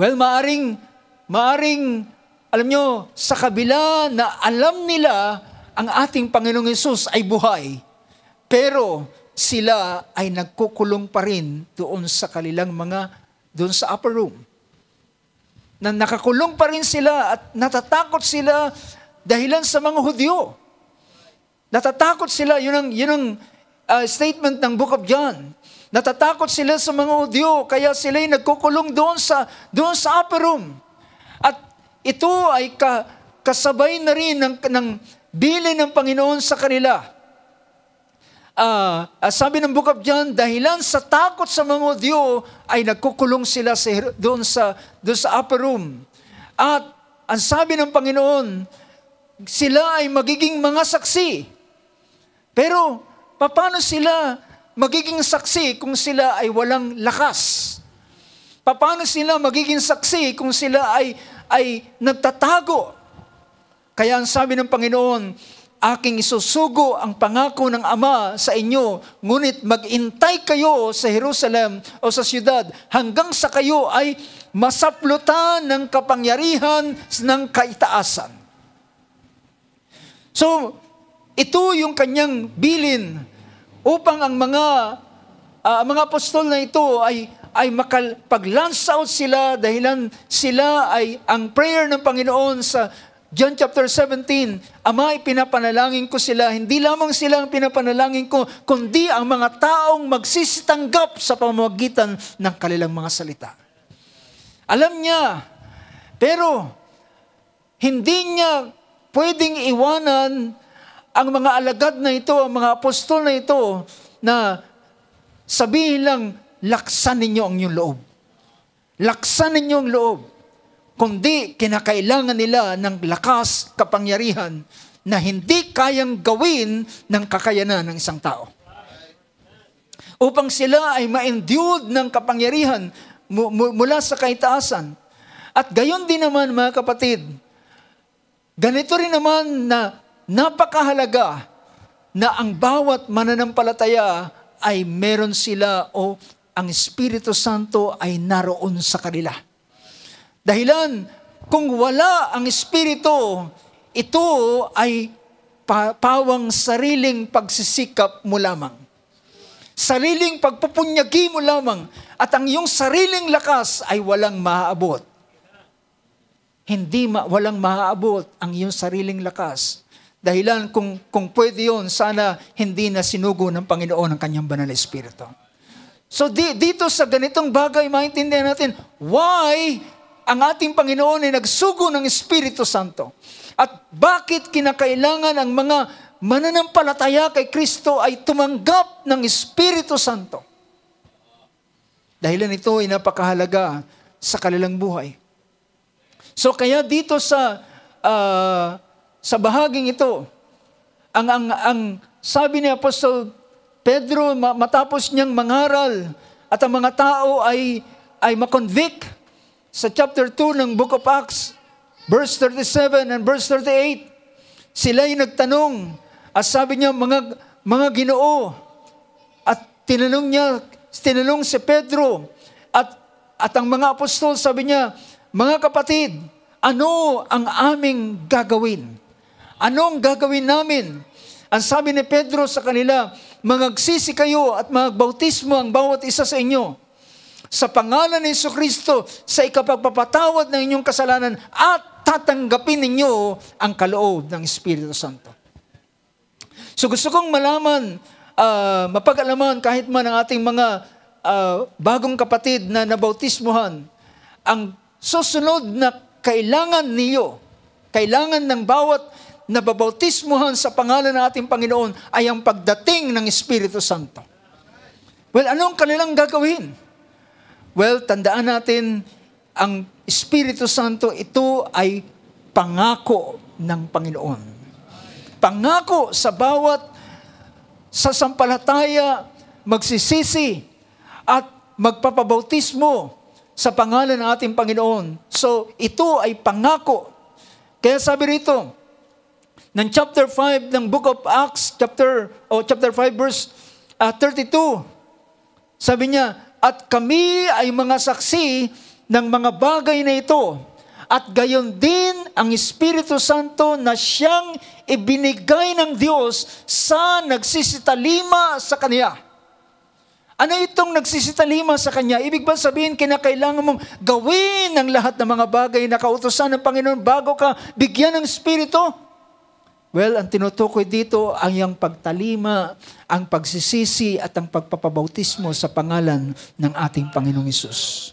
Well, maaring, alam nyo, sa kabila na alam nila ang ating Panginoong Hesus ay buhay, pero sila ay nagkukulong pa rin doon sa kanilang doon sa upper room. Na nakakulong pa rin sila at natatakot sila dahilan sa mga Hudyo. Natatakot sila, yun ang statement ng Book of John. Natatakot sila sa mga Hudyo, kaya sila'y nagkukulong doon sa upper room. At ito ay kasabay na rin ng bilin ng Panginoon sa kanila. Sabi ng Book of John, dahilan sa takot sa mga Hudyo, ay nagkukulong sila doon sa upper room. At ang sabi ng Panginoon, sila ay magiging mga saksi. Pero, paano sila magiging saksi kung sila ay walang lakas? Paano sila magiging saksi kung sila ay nagtatago? Kaya ang sabi ng Panginoon, aking isusugo ang pangako ng Ama sa inyo, ngunit mag-intay kayo sa Jerusalem o sa siyudad hanggang sa kayo ay masaplutan ng kapangyarihan ng kaitaasan. So, ito yung kanyang bilin upang ang mga apostol na ito ay pag-launch out sila dahilan sila ay ang prayer ng Panginoon sa John chapter 17, Ama, pinapanalangin ko sila, hindi lamang sila ang pinapanalangin ko, kundi ang mga taong magsisitanggap sa pamamagitan ng kanilang mga salita. Alam niya, pero hindi niya pwedeng iwanan ang mga alagad na ito, ang mga apostol na ito, na sabihin lang, laksan ninyo ang inyong loob. Laksan ninyo ang loob. Kundi kinakailangan nila ng lakas, kapangyarihan, na hindi kayang gawin ng kakayanan ng isang tao. Upang sila ay ma-endued ng kapangyarihan mula sa kaitaasan. At gayon din naman, mga kapatid, ganito rin naman na napakahalaga na ang bawat mananampalataya ay meron sila o ang Espiritu Santo ay naroon sa kanila. Dahilan, kung wala ang Espiritu, ito ay pawang sariling pagsisikap mo lamang. Sariling pagpupunyagi mo lamang at ang iyong sariling lakas ay walang maaabot. Walang maaabot ang iyong sariling lakas. Dahilan kung pwede yun, sana hindi na sinugo ng Panginoon ang kanyang banal na Espiritu. So dito sa ganitong bagay, maintindihan natin why ang ating Panginoon ay nagsugo ng Espiritu Santo. At bakit kinakailangan ang mga mananampalataya kay Kristo ay tumanggap ng Espiritu Santo. Dahilan ito ay napakahalaga sa kanilang buhay. So kaya dito sa bahaging ito, ang sabi ni Apostol Pedro, matapos niyang mangaral at ang mga tao ay makonvict sa chapter 2 ng Book of Acts, verse 37 and verse 38, sila'y nagtanong at sabi niya, mga Ginoo, at tinanong si Pedro at ang mga apostol, sabi niya, mga kapatid, ano ang aming gagawin? Anong gagawin namin? Ang sabi ni Pedro sa kanila, magagsisi kayo at magbautismo ang bawat isa sa inyo sa pangalan ni Jesucristo sa ikapagpapatawad ng inyong kasalanan at tatanggapin ninyo ang kaloob ng Espiritu Santo. So gusto kong malaman, mapag-alaman kahit man ang ating mga bagong kapatid na nabautismuhan, ang susunod na kailangan niyo, kailangan ng bawat nababautismuhan sa pangalan ng ating Panginoon ay ang pagdating ng Espiritu Santo. Well, anong kanilang gagawin? Well, tandaan natin, ang Espiritu Santo, ito ay pangako ng Panginoon. Pangako sa bawat sasampalataya, magsisisi, at magpapabautismo sa pangalan ng ating Panginoon. So, ito ay pangako. Kaya sabi rito, ng chapter 5 ng Book of Acts, chapter 5 verse 32, sabi niya, at kami ay mga saksi ng mga bagay na ito, at gayon din ang Espiritu Santo na siyang ibinigay ng Diyos sa nagsisitalima sa Kanya. Ano itong nagsisitalima sa Kanya? Ibig ba sabihin, kinakailangan mong gawin ang lahat ng mga bagay na kautusan ng Panginoon bago ka bigyan ng Espiritu? Well, ang tinutukoy dito ay ang pagtalima, ang pagsisisi at ang pagpapabautismo sa pangalan ng ating Panginoong Hesus.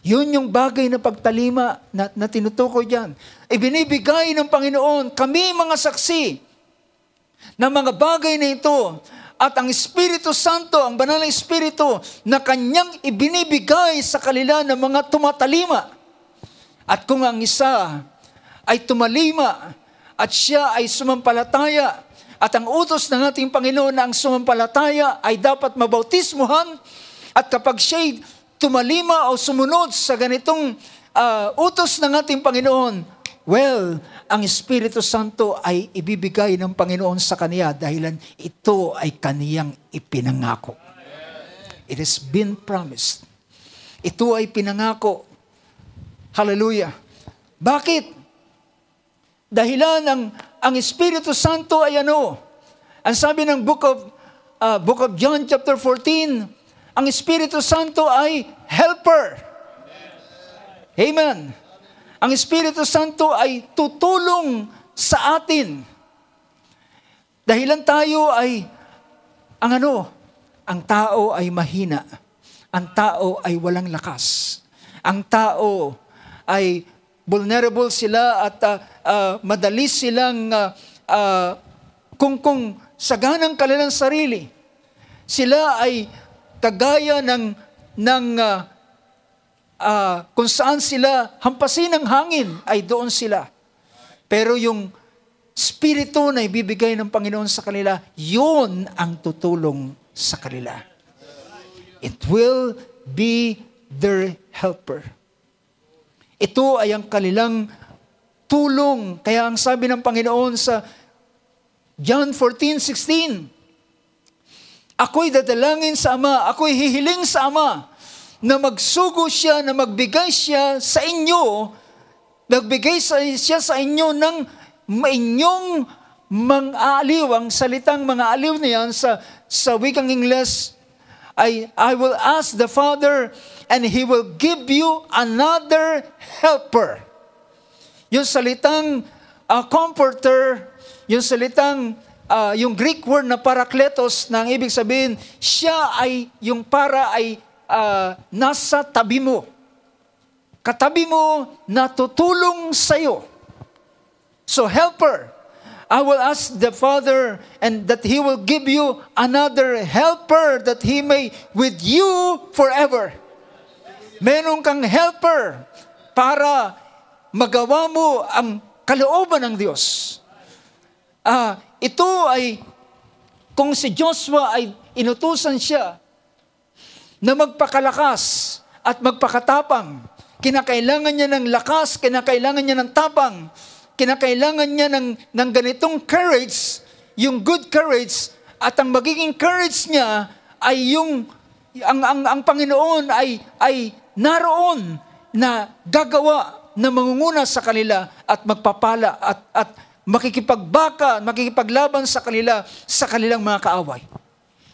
Yun yung bagay na pagtalima na tinutukoy dyan. Ibinibigay ng Panginoon, kami mga saksi ng mga bagay na ito, at ang Espiritu Santo, ang Banal na Espiritu, na Kanyang ibinibigay sa kanila ng mga tumatalima. At kung ang isa ay tumalima, at siya ay sumampalataya, at ang utos ng ating Panginoon na ang sumampalataya ay dapat mabautismuhan, at kapag siya'y tumalima o sumunod sa ganitong utos ng ating Panginoon, well, ang Espiritu Santo ay ibibigay ng Panginoon sa kaniya dahilan ito ay kaniyang ipinangako. It has been promised. Ito ay pinangako. Hallelujah. Bakit? Dahilan ang Espiritu Santo ay ano? Ang sabi ng Book of John chapter 14, ang Espiritu Santo ay helper. Amen. Ang Espiritu Santo ay tutulong sa atin. Dahilan tayo ay ang tao ay mahina. Ang tao ay walang lakas. Ang tao ay vulnerable sila at madali silang kung saganang kanilang sarili. Sila ay kagaya ng kung saan sila hampasin ng hangin ay doon sila. Pero yung Espiritu na ibibigay ng Panginoon sa kanila, yun ang tutulong sa kanila. It will be their helper. Ito ay ang kanilang tulong. Kaya ang sabi ng Panginoon sa John 14:16, ako'y dadalangin sa Ama, ako'y hihiling sa Ama, na magsugo siya, na magbigay siya sa inyo, magbigay siya sa inyo ng inyong mang-aaliw. Ang salitang mang-aaliw na yan sa wikang Ingles ay, I will ask the Father and He will give you another helper. Yung salitang comforter, yung salitang, yung Greek word na parakletos, na ang ibig sabihin, siya ay, yung para ay nasa tabi mo. Katabi mo na tutulong sa'yo. So helper, I will ask the Father and that He will give you another helper that He may with you forever. Meron kang helper para magawa mo ang kalooban ng Diyos. Ito ay, kung si Joshua ay inutusan siya na magpakalakas at magpakatapang, kinakailangan niya ng lakas, kinakailangan niya ng tapang, kinakailangan niya ng ganitong courage, yung good courage, at ang magiging courage niya ay ang Panginoon ay naroon na gagawa na mangunguna sa kanila at magpapala at makikipaglaban sa kanila sa kanilang mga kaaway.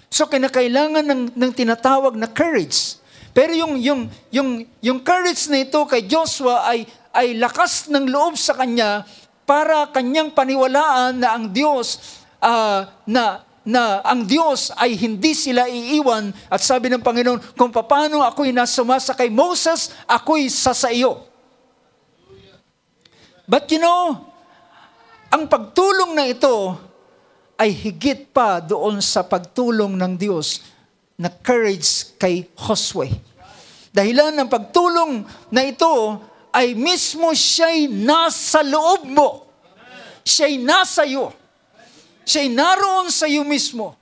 So kinakailangan ng tinatawag na courage. Pero yung courage na ito kay Joshua ay lakas ng loob sa kanya para kanyang paniwalaan na ang Diyos na ang Diyos ay hindi sila iiwan at sabi ng Panginoon, kung paano ako'y nasumasa kay Moses, ako'y sa iyo. But ang pagtulong na ito ay higit pa doon sa pagtulong ng Diyos na courage kay Josue. Dahilan ng pagtulong na ito ay mismo siya'y nasa loob mo. Siya'y nasa iyo. Siya'y naroon sa iyo mismo.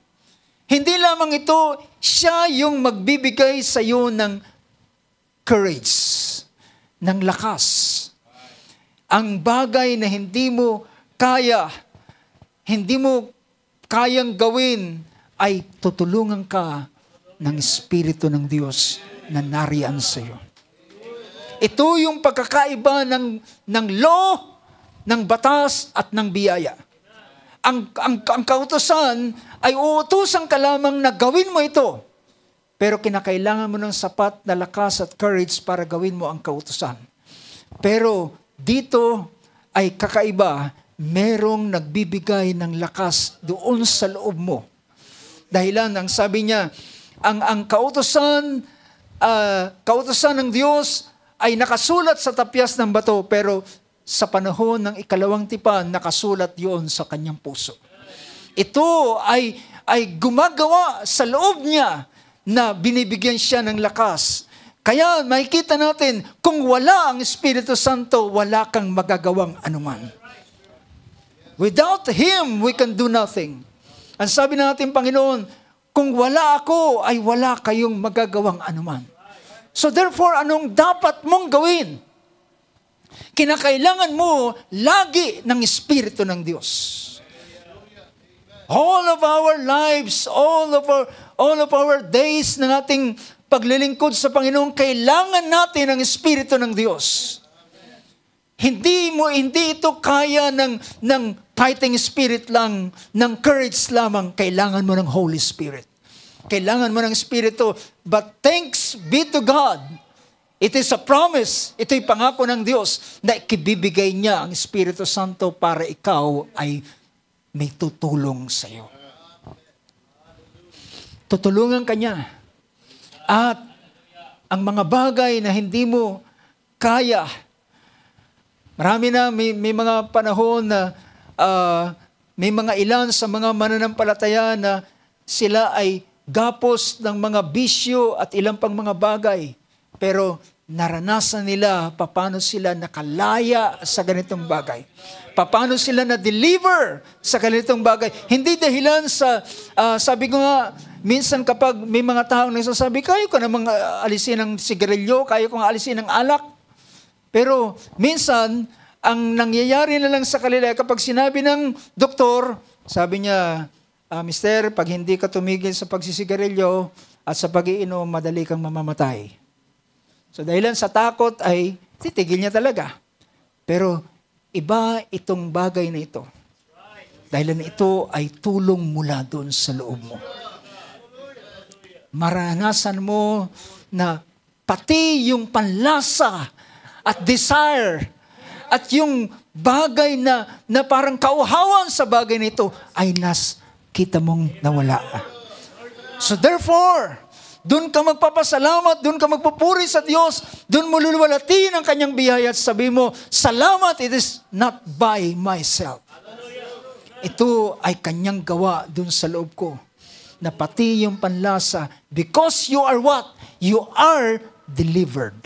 Hindi lamang ito, siya yung magbibigay sa iyo ng courage, ng lakas. Ang bagay na hindi mo kayang gawin, ay tutulungan ka ng Espiritu ng Diyos na nariyan sa iyo. Ito yung pagkakaiba ng law, ng batas at ng biyaya. Ang kautusan ay uutusan ka lamang na gawin mo ito. Pero kinakailangan mo ng sapat na lakas at courage para gawin mo ang kautusan. Pero dito ay kakaiba, merong nagbibigay ng lakas doon sa loob mo. Dahilan, ang sabi niya, ang kautusan ng Diyos ay nakasulat sa tapyas ng bato, pero sa panahon ng ikalawang tipan, nakasulat yon sa kanyang puso. Ito ay gumagawa sa loob niya na binibigyan siya ng lakas. Kaya makikita natin, kung wala ang Espiritu Santo, wala kang magagawang anuman. Without Him, we can do nothing. Ang sabi natin, Panginoon, kung wala ako, ay wala kayong magagawang anuman. So therefore, anong dapat mong gawin? Kinakailangan mo lagi ng Espiritu ng Diyos. All of our lives, all of our days na nating paglilingkod sa Panginoon, kailangan natin ang Espiritu ng Diyos. Hindi ito kaya ng fighting spirit lang, ng courage lamang. Kailangan mo ng Holy Spirit. Kailangan mo ng Espiritu. But thanks be to God, it is a promise, ito'y pangako ng Diyos na ikibibigay niya ang Espiritu Santo para ikaw ay may tutulong sa iyo. Tutulungan ka niya. At ang mga bagay na hindi mo kaya, marami na, may mga panahon na may mga ilan sa mga mananampalataya na sila ay gapos ng mga bisyo at ilang pang mga bagay. Pero naranasan nila paano sila nakalaya sa ganitong bagay. Paano sila na-deliver sa ganitong bagay. Hindi dahilan sa, sabi ko nga, minsan kapag may mga taong nagsasabi, kayo ko namang alisin ng sigarilyo, kayo kong alisin ng alak. Pero minsan, ang nangyayari na lang sa kanila, kapag sinabi ng doktor, sabi niya, Mister, pag hindi ka tumigil sa pagsisigarilyo at sa pag-iinom, madali kang mamamatay. So dahilan sa takot ay titigil niya talaga. Pero iba itong bagay na ito. Dahilan ito ay tulong mula doon sa loob mo. Maranasan mo na pati yung panlasa at desire at yung bagay na parang kauhawan sa bagay na ito ay kita mong nawala. So therefore, doon ka magpapasalamat, doon ka magpupuri sa Diyos, doon mo luluwalatin ang kanyang biyaya at sabi mo, salamat, it is not by myself. Ito ay kanyang gawa doon sa loob ko. Na pati yung panlasa, because you are what? You are delivered.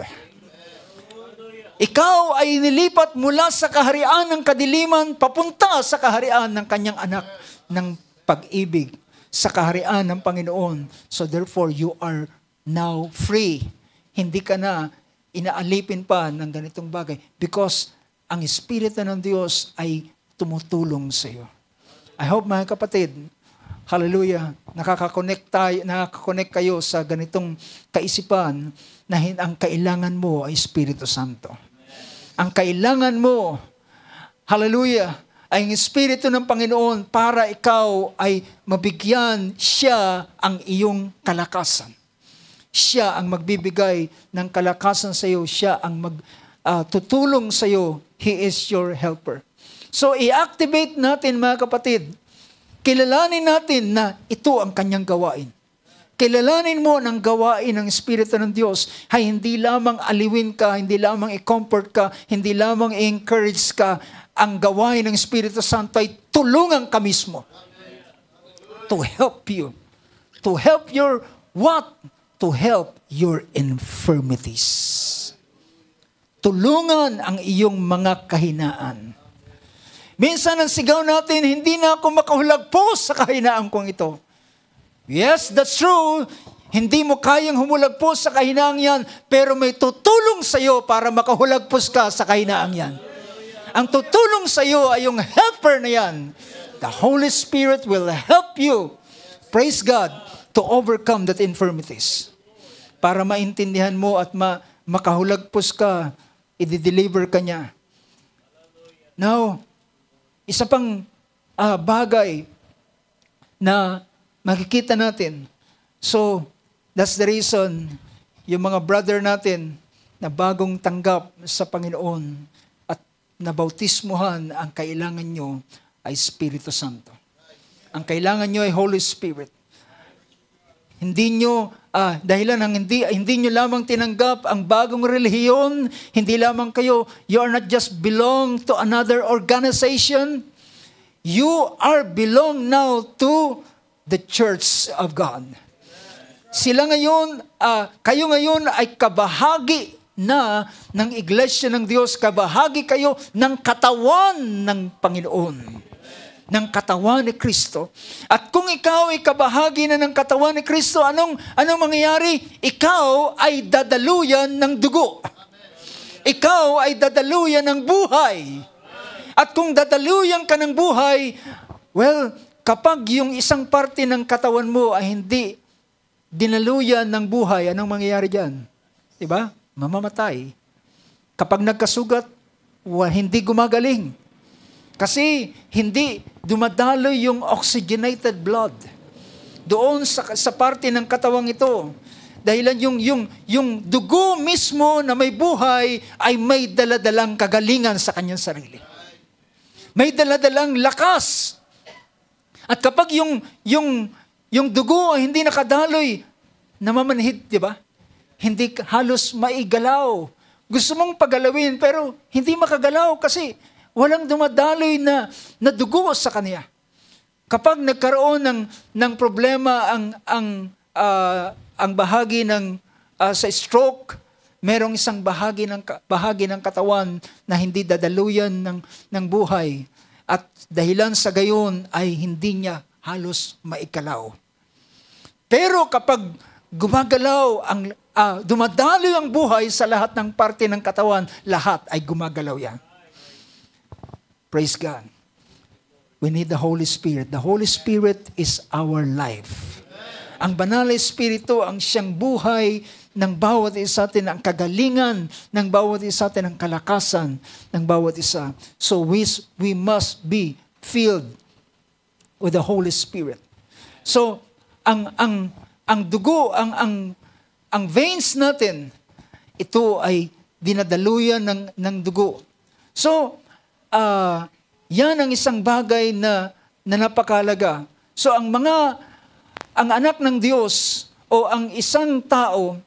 Ikaw ay nilipat mula sa kaharian ng kadiliman papunta sa kaharian ng kanyang anak ng pag-ibig, sa kaharian ng Panginoon. So therefore, you are now free. Hindi ka na inaalipin pa ng ganitong bagay because ang Espiritu ng Diyos ay tumutulong sa iyo. I hope mga kapatid, hallelujah, nakaka-connect kayo sa ganitong kaisipan na ang kailangan mo ay Espiritu Santo. Ang kailangan mo, hallelujah, ay ang Espiritu ng Panginoon para ikaw ay mabigyan siya ang iyong kalakasan. Siya ang magbibigay ng kalakasan sa iyo. Siya ang tutulong sa iyo. He is your helper. So, i-activate natin mga kapatid. kilalanin natin na ito ang kanyang gawain. Kilalanin mo ng gawain ng Espiritu ng Diyos ay hindi lamang aliwin ka, hindi lamang i-comfort ka, hindi lamang i-encourage ka. Ang gawain ng Espiritu Santo ay tulungan ka mismo. To help you. To help your what? To help your infirmities. Tulungan ang iyong mga kahinaan. Minsan ang sigaw natin, hindi na ako makahulagpos sa kahinaan kong ito. Yes, that's true. Hindi mo kayang humulagpos sa kahinaang yan, pero may tutulong sa iyo para makahulagpos ka sa kahinaang yan. Ang tutulong sa iyo ay yung helper na yan. The Holy Spirit will help you, praise God, to overcome that infirmities. Para maintindihan mo at makahulagpos ka, i-deliver ka niya. Now, isa pang bagay na makikita natin. So, that's the reason yung mga brother natin na bagong tanggap sa Panginoon at nabautismuhan, ang kailangan nyo ay Espiritu Santo. Ang kailangan nyo ay Holy Spirit. Hindi nyo, dahilan ng hindi nyo lamang tinanggap ang bagong relihiyon, hindi lamang kayo, you are not just belong to another organization, you are belong now to the Church of God. Sila ngayon, kayo ngayon ay kabahagi na ng Iglesia ng Diyos, kabahagi kayo ng katawan ng Panginoon, ng katawan ni Kristo. At kung ikaw ay kabahagi na ng katawan ni Kristo, anong mangyayari? Ikaw ay dadaluyan ng dugo. Ikaw ay dadaluyan ng buhay. At kung dadaluyan ka ng buhay, well, kapag yung isang parte ng katawan mo ay hindi dinaluyan ng buhay, anong mangyayari dyan? Diba? Mamamatay. Kapag nagkasugat, hindi gumagaling. Kasi hindi dumadaloy yung oxygenated blood doon sa parte ng katawang ito. Dahilan yung dugo mismo na may buhay ay may daladalang kagalingan sa kanyang sarili. May daladalang lakas. At kapag yung dugo ay hindi nakadaloy, namamanhid, di ba? Hindi halos maigalaw. Gusto mong pagalawin, pero hindi makagalaw kasi walang dumadaloy na dugo sa kanya. Kapag nagkaroon ng problema ang bahagi sa stroke, merong isang bahagi ng katawan na hindi dadaluyan ng buhay. At dahilan sa gayon ay hindi niya halos maikalaw. Pero kapag gumagalaw, dumadaloy ang buhay sa lahat ng parte ng katawan, lahat ay gumagalaw yan. Praise God. We need the Holy Spirit. The Holy Spirit is our life. Ang banal na Espiritu ang siyang buhay ng bawat isa atin, ang kagalingan ng bawat isa atin, ang kalakasan ng bawat isa. So we must be filled with the Holy Spirit. So ang dugo, ang veins natin, ito ay dinadaluyan ng dugo. So yan ang isang bagay na napakahalaga. So ang anak ng Diyos o ang isang tao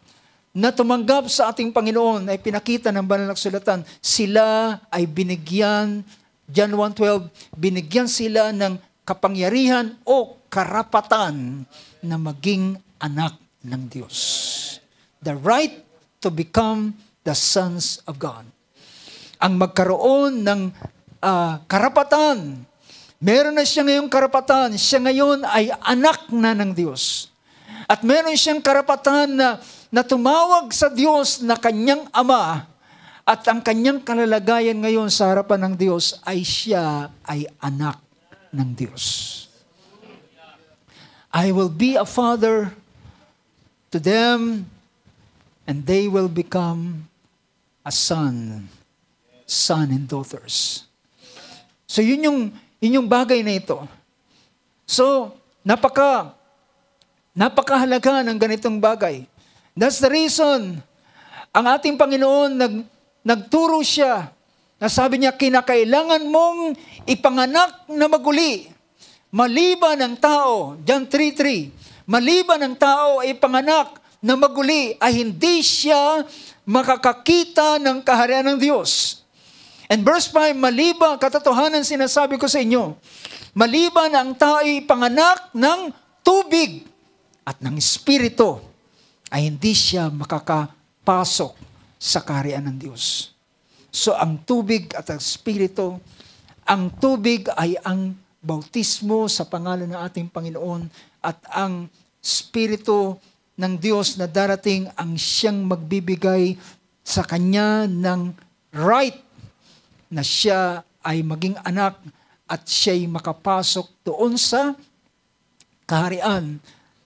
na tumanggap sa ating Panginoon ay pinakita ng banal na kasulatan, sila ay binigyan, John 1:12, binigyan sila ng kapangyarihan o karapatan na maging anak ng Diyos. The right to become the sons of God. Ang magkaroon ng karapatan. Meron na siya ngayong karapatan. Siya ngayon ay anak na ng Diyos. At meron siyang karapatan na tumawag sa Diyos na kanyang ama. At ang kanyang kalalagayan ngayon sa harapan ng Diyos ay siya ay anak ng Diyos. I will be a father to them and they will become a son and daughters. So yun yung bagay na ito. So, napakahalaga ng ganitong bagay. That's the reason, ang ating Panginoon, nagturo siya, na sabi niya, kinakailangan mong ipanganak na maguli maliban ang tao, John 3:3, maliban ang tao ay panganak na maguli, ay hindi siya makakakita ng kaharian ng Diyos. And verse 5, maliban, katotohanan sinasabi ko sa inyo, maliban ang tao ay panganak ng tubig at ng Espiritu, ay hindi siya makakapasok sa kaharian ng Diyos. So ang tubig at ang Espiritu, ang tubig ay ang bautismo sa pangalan ng ating Panginoon at ang Espiritu ng Diyos na darating ang siyang magbibigay sa Kanya ng right na siya ay maging anak at siya'y makapasok doon sa kaharian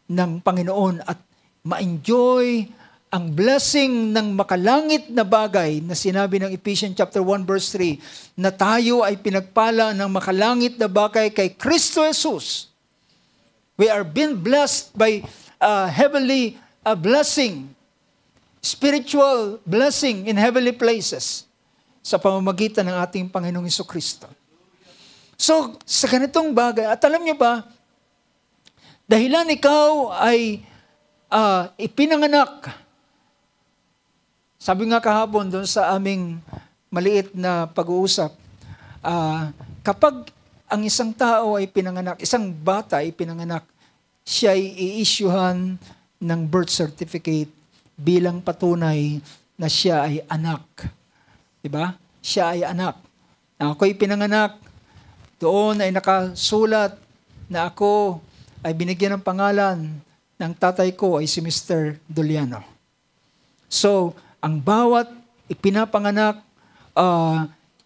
ng Panginoon at ma-enjoy ang blessing ng makalangit na bagay na sinabi ng Ephesians chapter 1 verse 3 na tayo ay pinagpala ng makalangit na bagay kay Kristo Jesus. We are being blessed by heavenly blessing, spiritual blessing in heavenly places sa pamamagitan ng ating Panginoong Jesucristo. So, sa ganitong bagay, at alam niyo ba, dahilan ikaw ay ipinanganak. Sabi nga kahapon doon sa aming maliit na pag-uusap, kapag ang isang tao ay pinanganak, isang bata ay pinanganak, siya ay i-issuehan ng birth certificate bilang patunay na siya ay anak. Diba? Siya ay anak. Ako'y pinanganak, doon ay nakasulat na ako ay binigyan ng pangalan ng tatay ko ay si Mr. Doliano. So, ang bawat ipinapanganak,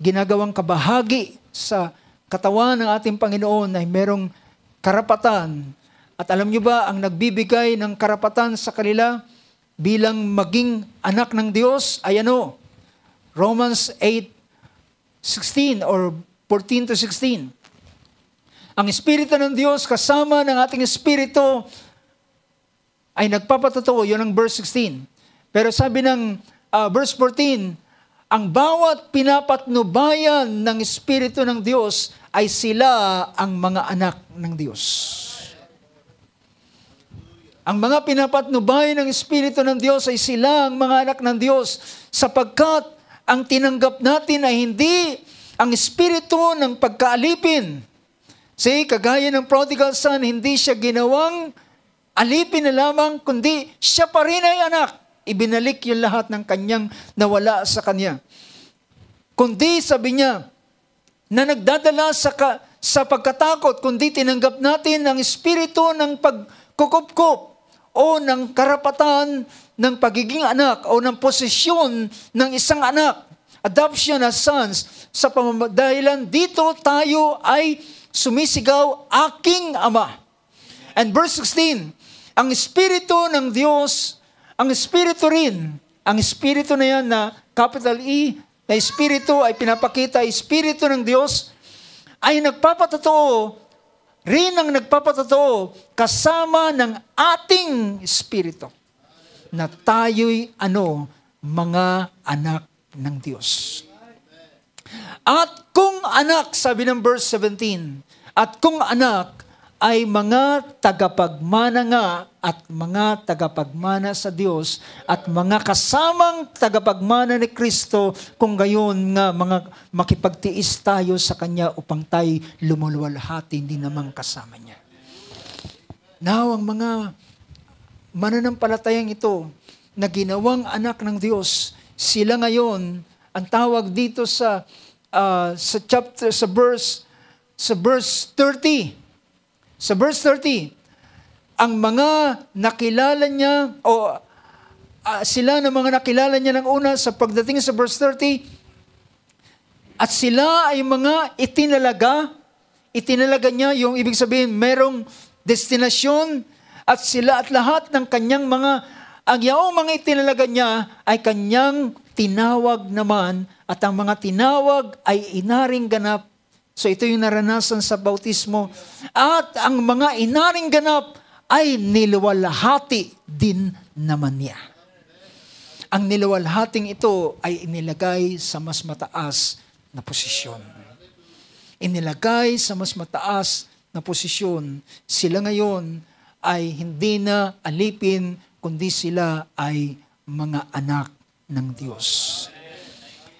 ginagawang kabahagi sa katawan ng ating Panginoon ay merong karapatan. At alam niyo ba, ang nagbibigay ng karapatan sa kanila bilang maging anak ng Diyos ay ano? Romans 8:16 or 14 to 16. Ang Espiritu ng Diyos kasama ng ating Espiritu ay nagpapatotoo. Yun ang verse 16. Pero sabi ng verse 14, ang bawat pinapatnubayan ng Espiritu ng Diyos ay sila ang mga anak ng Diyos. Ang mga pinapatnubayan ng Espiritu ng Diyos ay sila ang mga anak ng Diyos sapagkat ang tinanggap natin ay hindi ang Espiritu ng pagkaalipin. See, kagaya ng prodigal son, hindi siya ginawang alipin na lamang, kundi siya pa rin ay anak. Ibinalik yung lahat ng kanyang nawala sa kanya. Kundi sabi niya, na nagdadala sa pagkatakot, kundi tinanggap natin ang Espiritu ng pagkukupkup o ng karapatan ng pagiging anak o ng posisyon ng isang anak. Adoption as sons. Sa pamadahilan dito tayo ay sumisigaw, aking Ama. And verse 16, ang Espiritu ng Diyos, ang Espiritu rin, ang Espiritu na yan na capital E, na Espiritu ay pinapakita, Espiritu ng Diyos, ay nagpapatotoo, rin ang nagpapatotoo kasama ng ating Espiritu na tayo'y mga anak ng Diyos. At kung anak, sabi ng verse 17, at kung anak ay mga tagapagmana nga at mga tagapagmana sa Diyos at mga kasamang tagapagmana ni Kristo kung gayon nga mga makipagtiis tayo sa Kanya upang tayo lumuluwalhati din naman kasama Niya. Now, ang mga mananampalatayang ito na ginawang anak ng Diyos, sila ngayon, ang tawag dito sa verse 30. Sa verse 30, ang mga nakilala niya, sila na mga nakilala niya ng una sa pagdating sa verse 30, at sila ay mga itinalaga niya, yung ibig sabihin, merong destinasyon, at sila at lahat ng kanyang ang yaong mga itinalaga niya ay kanyang tinawag naman, at ang mga tinawag ay inaring ganap. So ito yung naranasan sa bautismo. At ang mga inaring ganap ay niluwalhati din naman niya. Ang niluwalhating ito ay inilagay sa mas mataas na posisyon. Inilagay sa mas mataas na posisyon. Sila ngayon ay hindi na alipin, kundi sila ay mga anak ng Diyos.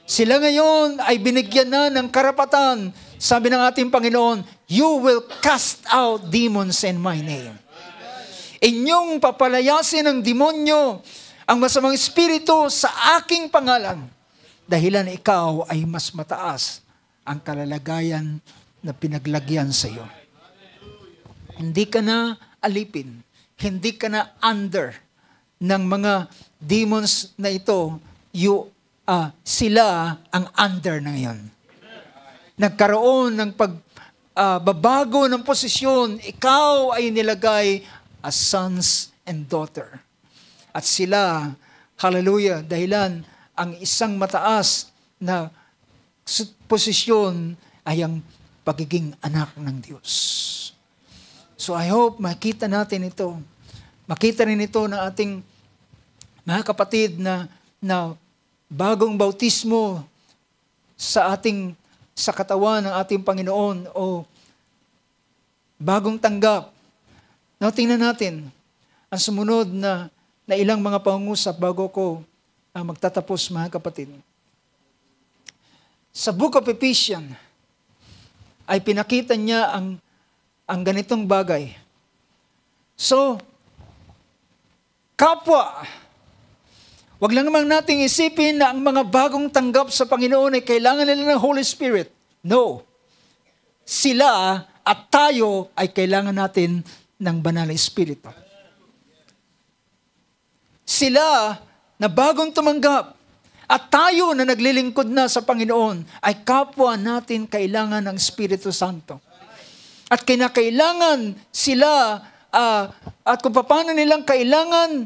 Sila ngayon ay binigyan na ng karapatan. Sabi ng ating Panginoon, you will cast out demons in my name. Inyong papalayasin ng demonyo ang masamang espiritu sa aking pangalan. Dahilan ikaw ay mas mataas ang kalalagayan na pinaglagyan sa iyo. Hindi ka na alipin. Hindi ka na under ng mga demons na ito. Sila ang under na ngayon. Nagkaroon ng pagbabago ng posisyon. Ikaw ay nilagay as sons and daughter. At sila, hallelujah, dahilan ang isang mataas na posisyon ay ang pagiging anak ng Diyos. So I hope makita natin ito. Makita rin ito ng ating mga kapatid na bagong bautismo sa katawan ng ating Panginoon o bagong tanggap. Now, tingnan natin ang sumunod na ilang mga pangungusap bago ko magtatapos, mga kapatid. Sa Book of Ephesians, ay pinakita niya ang ganitong bagay. So, kapwa, wag lang naman nating isipin na ang mga bagong tanggap sa Panginoon ay kailangan nila ng Holy Spirit. No. Sila at tayo ay kailangan natin ng Banal na Espiritu. Sila na bagong tumanggap at tayo na naglilingkod na sa Panginoon ay kapwa natin kailangan ng Espiritu Santo. At kinakailangan sila at kung paano nilang kailangan,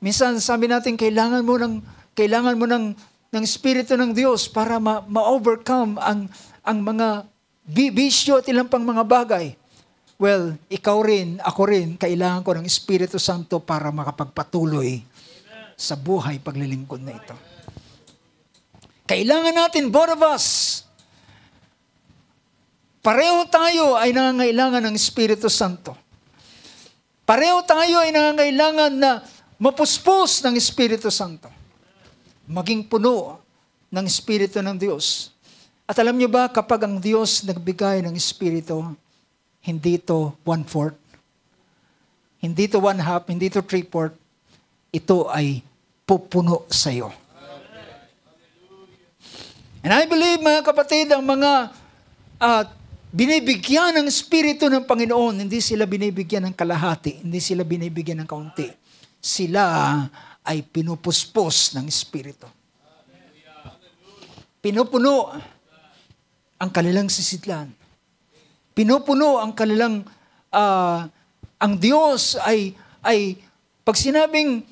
minsan sabi natin kailangan mo ng Espiritu ng Diyos para ma-overcome ang mga bisyo at ilang pang mga bagay. Well, ikaw rin, ako rin, kailangan ko ng Espiritu Santo para makapagpatuloy sa buhay paglilingkod na ito. Kailangan natin, both of us, pareho tayo ay nangangailangan ng Espiritu Santo. Pareho tayo ay nangangailangan na mapuspos ng Espiritu Santo. Maging puno ng Espiritu ng Diyos. At alam niyo ba, kapag ang Diyos nagbigay ng Espiritu, hindi ito 1/4, hindi ito 1/2, hindi ito 3/4, ito ay pupuno sa iyo. And I believe, mga kapatid, ang mga binibigyan ng Espiritu ng Panginoon, hindi sila binibigyan ng kalahati, hindi sila binibigyan ng kaunti. Sila ay pinupuspos ng Espiritu. Pinupuno ang kanilang sisidlan. Pinupuno ang kanilang, ang Diyos ay pag sinabing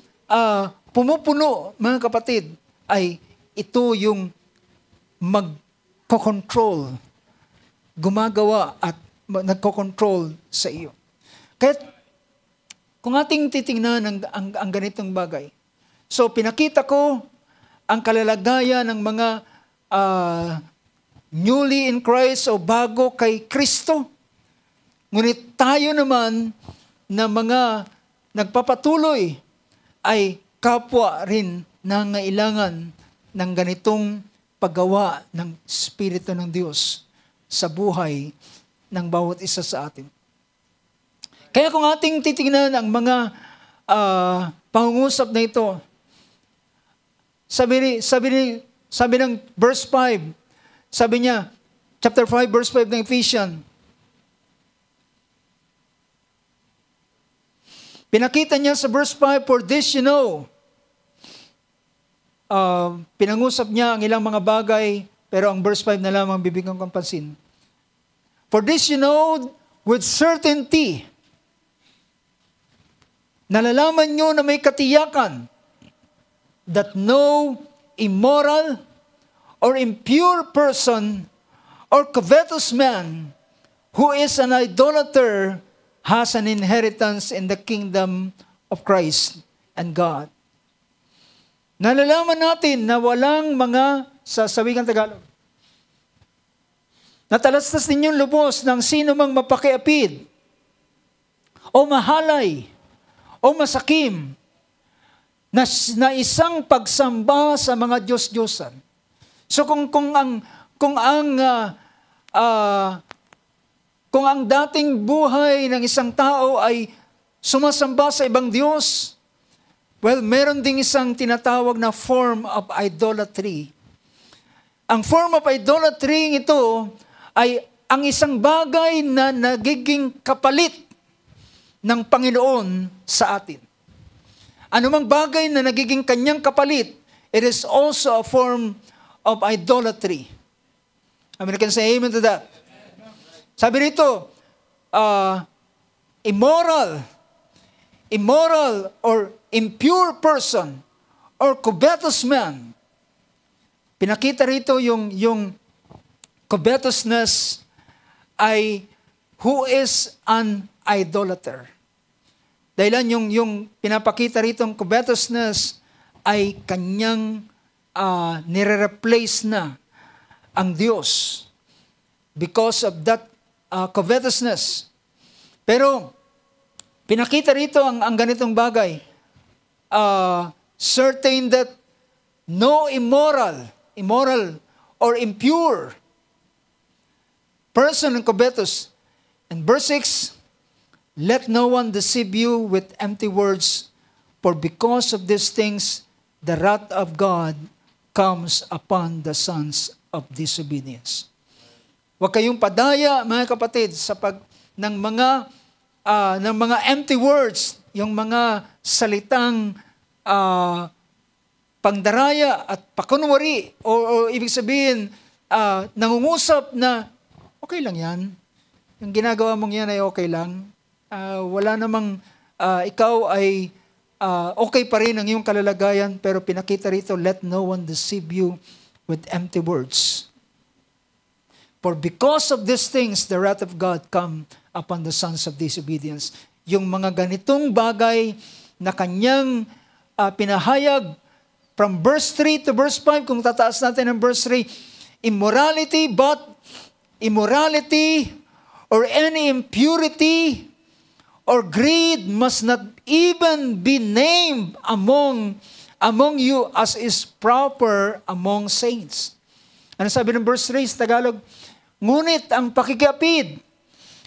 pumupuno, mga kapatid, ay ito yung magko-control, gumagawa at nagko-control sa iyo. Kaya kung ating titingnan ang ganitong bagay, so pinakita ko ang kalalagayan ng mga newly in Christ o bago kay Kristo. Ngunit tayo naman na mga nagpapatuloy ay kapwa rin nangailangan ng ganitong paggawa ng Espiritu ng Diyos sa buhay ng bawat isa sa atin. Kaya kung ating titingnan ang mga pangungusap na ito, sabi ng verse 5, sabi niya, chapter 5, verse 5 ng Ephesians, pinakita niya sa verse 5, for this you know. Pinangusap niya ang ilang mga bagay, pero ang verse 5 na lamang bibigyan kong pansin. For this you know with certainty. Nalalaman nyo na may katiyakan that no immoral or impure person or covetous man who is an idolater has an inheritance in the kingdom of Christ and God. Nalalaman natin na walang mga, sa sawikang Tagalog, Natalastas ninyong lubos ng sino mang mapakiapid, o mahalay, o masakim, na isang pagsamba sa mga Diyos-Diyosan. So kung ang dating buhay ng isang tao ay sumasamba sa ibang Diyos, well, meron ding isang tinatawag na form of idolatry. Ang form of idolatry ito ay ang isang bagay na nagiging kapalit ng Panginoon sa atin. Anumang bagay na nagiging kanyang kapalit, it is also a form of idolatry. I mean, I can say amen to that. Sabi rito, immoral or impure person or covetous man. Pinakita rito yung covetousness ay who is an idolater. Dahilan yung pinapakita rito ang covetousness ay kanyang nire-replace na ang Diyos because of that covetousness. Pero pinakita rito ang ganitong bagay. Certain that no immoral or impure person and covetous. And verse 6, let no one deceive you with empty words, for because of these things, the wrath of God comes upon the sons of disobedience. Huwag kayong padaya, mga kapatid, ng mga empty words, yung mga salitang pangdaraya at pakunwari, o ibig sabihin, nangungusap na, okay lang yan. Yung ginagawa mong yan ay okay lang. Wala namang, ikaw ay okay pa rin ang iyong kalalagayan, pero pinakita rito, let no one deceive you with empty words. For because of these things, the wrath of God come upon the sons of disobedience. Yung mga ganitong bagay na kanyang pinahayag from verse 3 to verse 5, kung tataas natin ang verse 3, immorality or any impurity or greed must not even be named among you as is proper among saints. Ano sabi ng verse 3 sa Tagalog? Ngunit ang pakikiapid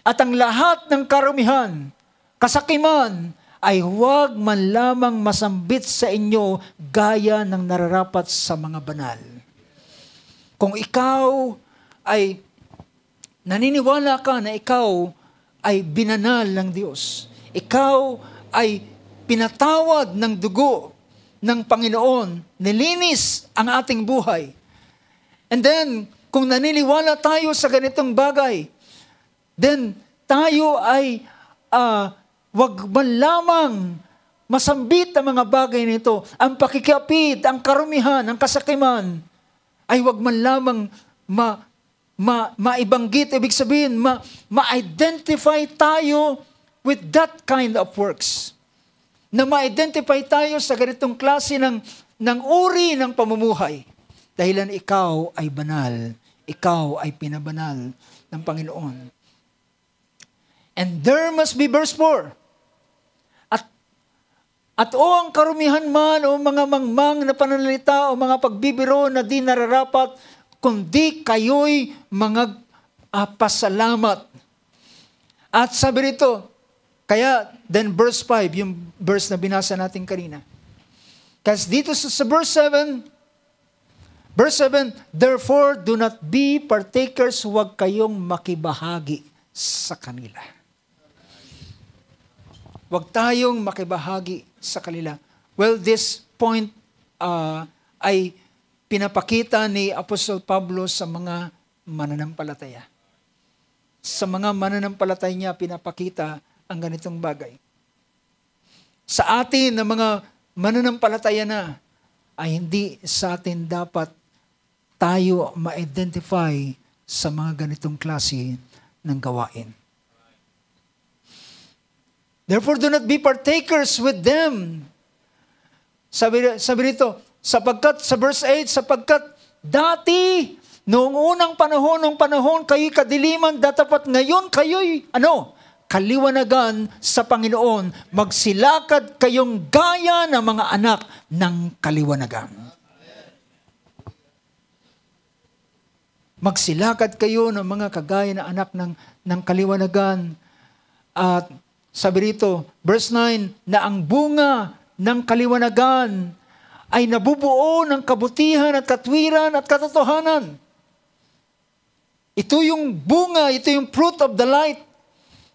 at ang lahat ng karumihan, kasakiman, ay huwag man lamang masambit sa inyo gaya ng nararapat sa mga banal. Kung ikaw ay naniniwala ka na ikaw ay binanal ng Diyos, ikaw ay pinatawad ng dugo ng Panginoon, nilinis ang ating buhay. And then, kung naniniwala tayo sa ganitong bagay, then tayo ay wag man lamang masambit ang mga bagay nito. Ang pakikiapid, ang karumihan, ang kasakiman, ay wag man lamang maibanggit, ibig sabihin, ma-identify tayo with that kind of works. Na ma-identify tayo sa ganitong klase ng uri ng pamumuhay. Dahilan ikaw ay banal, ikaw ay pinabanal ng Panginoon. And there must be verse 4. At ang karumihan man o mga mangmang na pananalita o mga pagbibiro na di nararapat, kundi kayo'y mga pasalamat. At sabi rito, kaya then verse 5, yung verse na binasa natin kanina. Kasi dito sa verse 7, therefore do not be partakers, huwag kayong makibahagi sa kanila. Huwag tayong makibahagi sa kanila. Well, this point ay pinapakita ni Apostol Pablo sa mga mananampalataya. Sa mga mananampalataya niya, pinapakita ang ganitong bagay. Sa atin na mga mananampalataya na, ay hindi sa atin dapat tayo ma-identify sa mga ganitong klase ng gawain. Therefore, do not be partakers with them. Sabi rito, sapagkat, sa verse 8, sapagkat dati Noong unang panahon, kayo'y kadiliman, datapat ngayon kayo'y, kaliwanagan sa Panginoon. Magsilakad kayong gaya ng mga anak ng kaliwanagan. Magsilakad kayo ng mga kagaya na anak ng kaliwanagan. At sabi rito, verse 9, na ang bunga ng kaliwanagan ay nabubuo ng kabutihan at katwiran at katotohanan. Ito yung bunga, ito yung fruit of the light.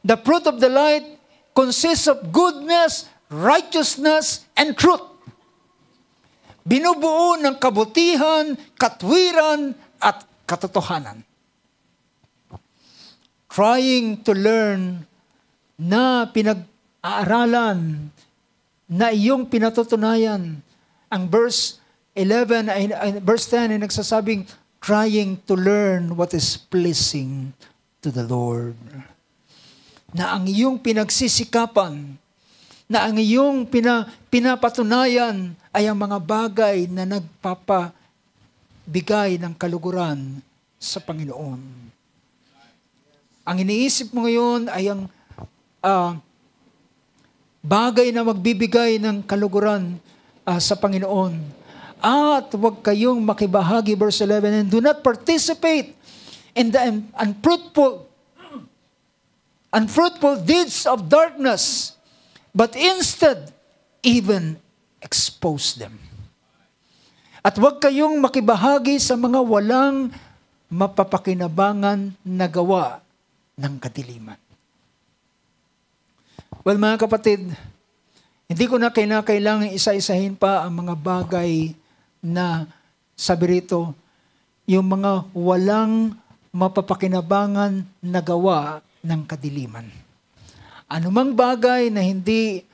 The fruit of the light consists of goodness, righteousness, and truth. Binubuo ng kabutihan, katwiran, at katotohanan. Trying to learn na pinag-aaralan na iyong pinatutunayan. Ang verse 11 verse 10 ay nagsasabing, trying to learn what is pleasing to the Lord. Na ang iyong pinagsisikapan, na ang iyong pinapatunayan ay ang mga bagay na nagpapabigay ng kaluguran sa Panginoon. Ang iniisip mo ngayon ay ang bagay na magbibigay ng kaluguran sa Panginoon. At huwag kayong makibahagi, verse 11, and do not participate in the unfruitful deeds of darkness, but instead, even expose them. At huwag kayong makibahagi sa mga walang mapapakinabangan na gawa ng kadiliman. Well, mga kapatid, hindi ko na kailangan isa-isahin pa ang mga bagay na sabi rito, yung mga walang mapapakinabangan na gawa ng kadiliman. Anumang bagay na hindi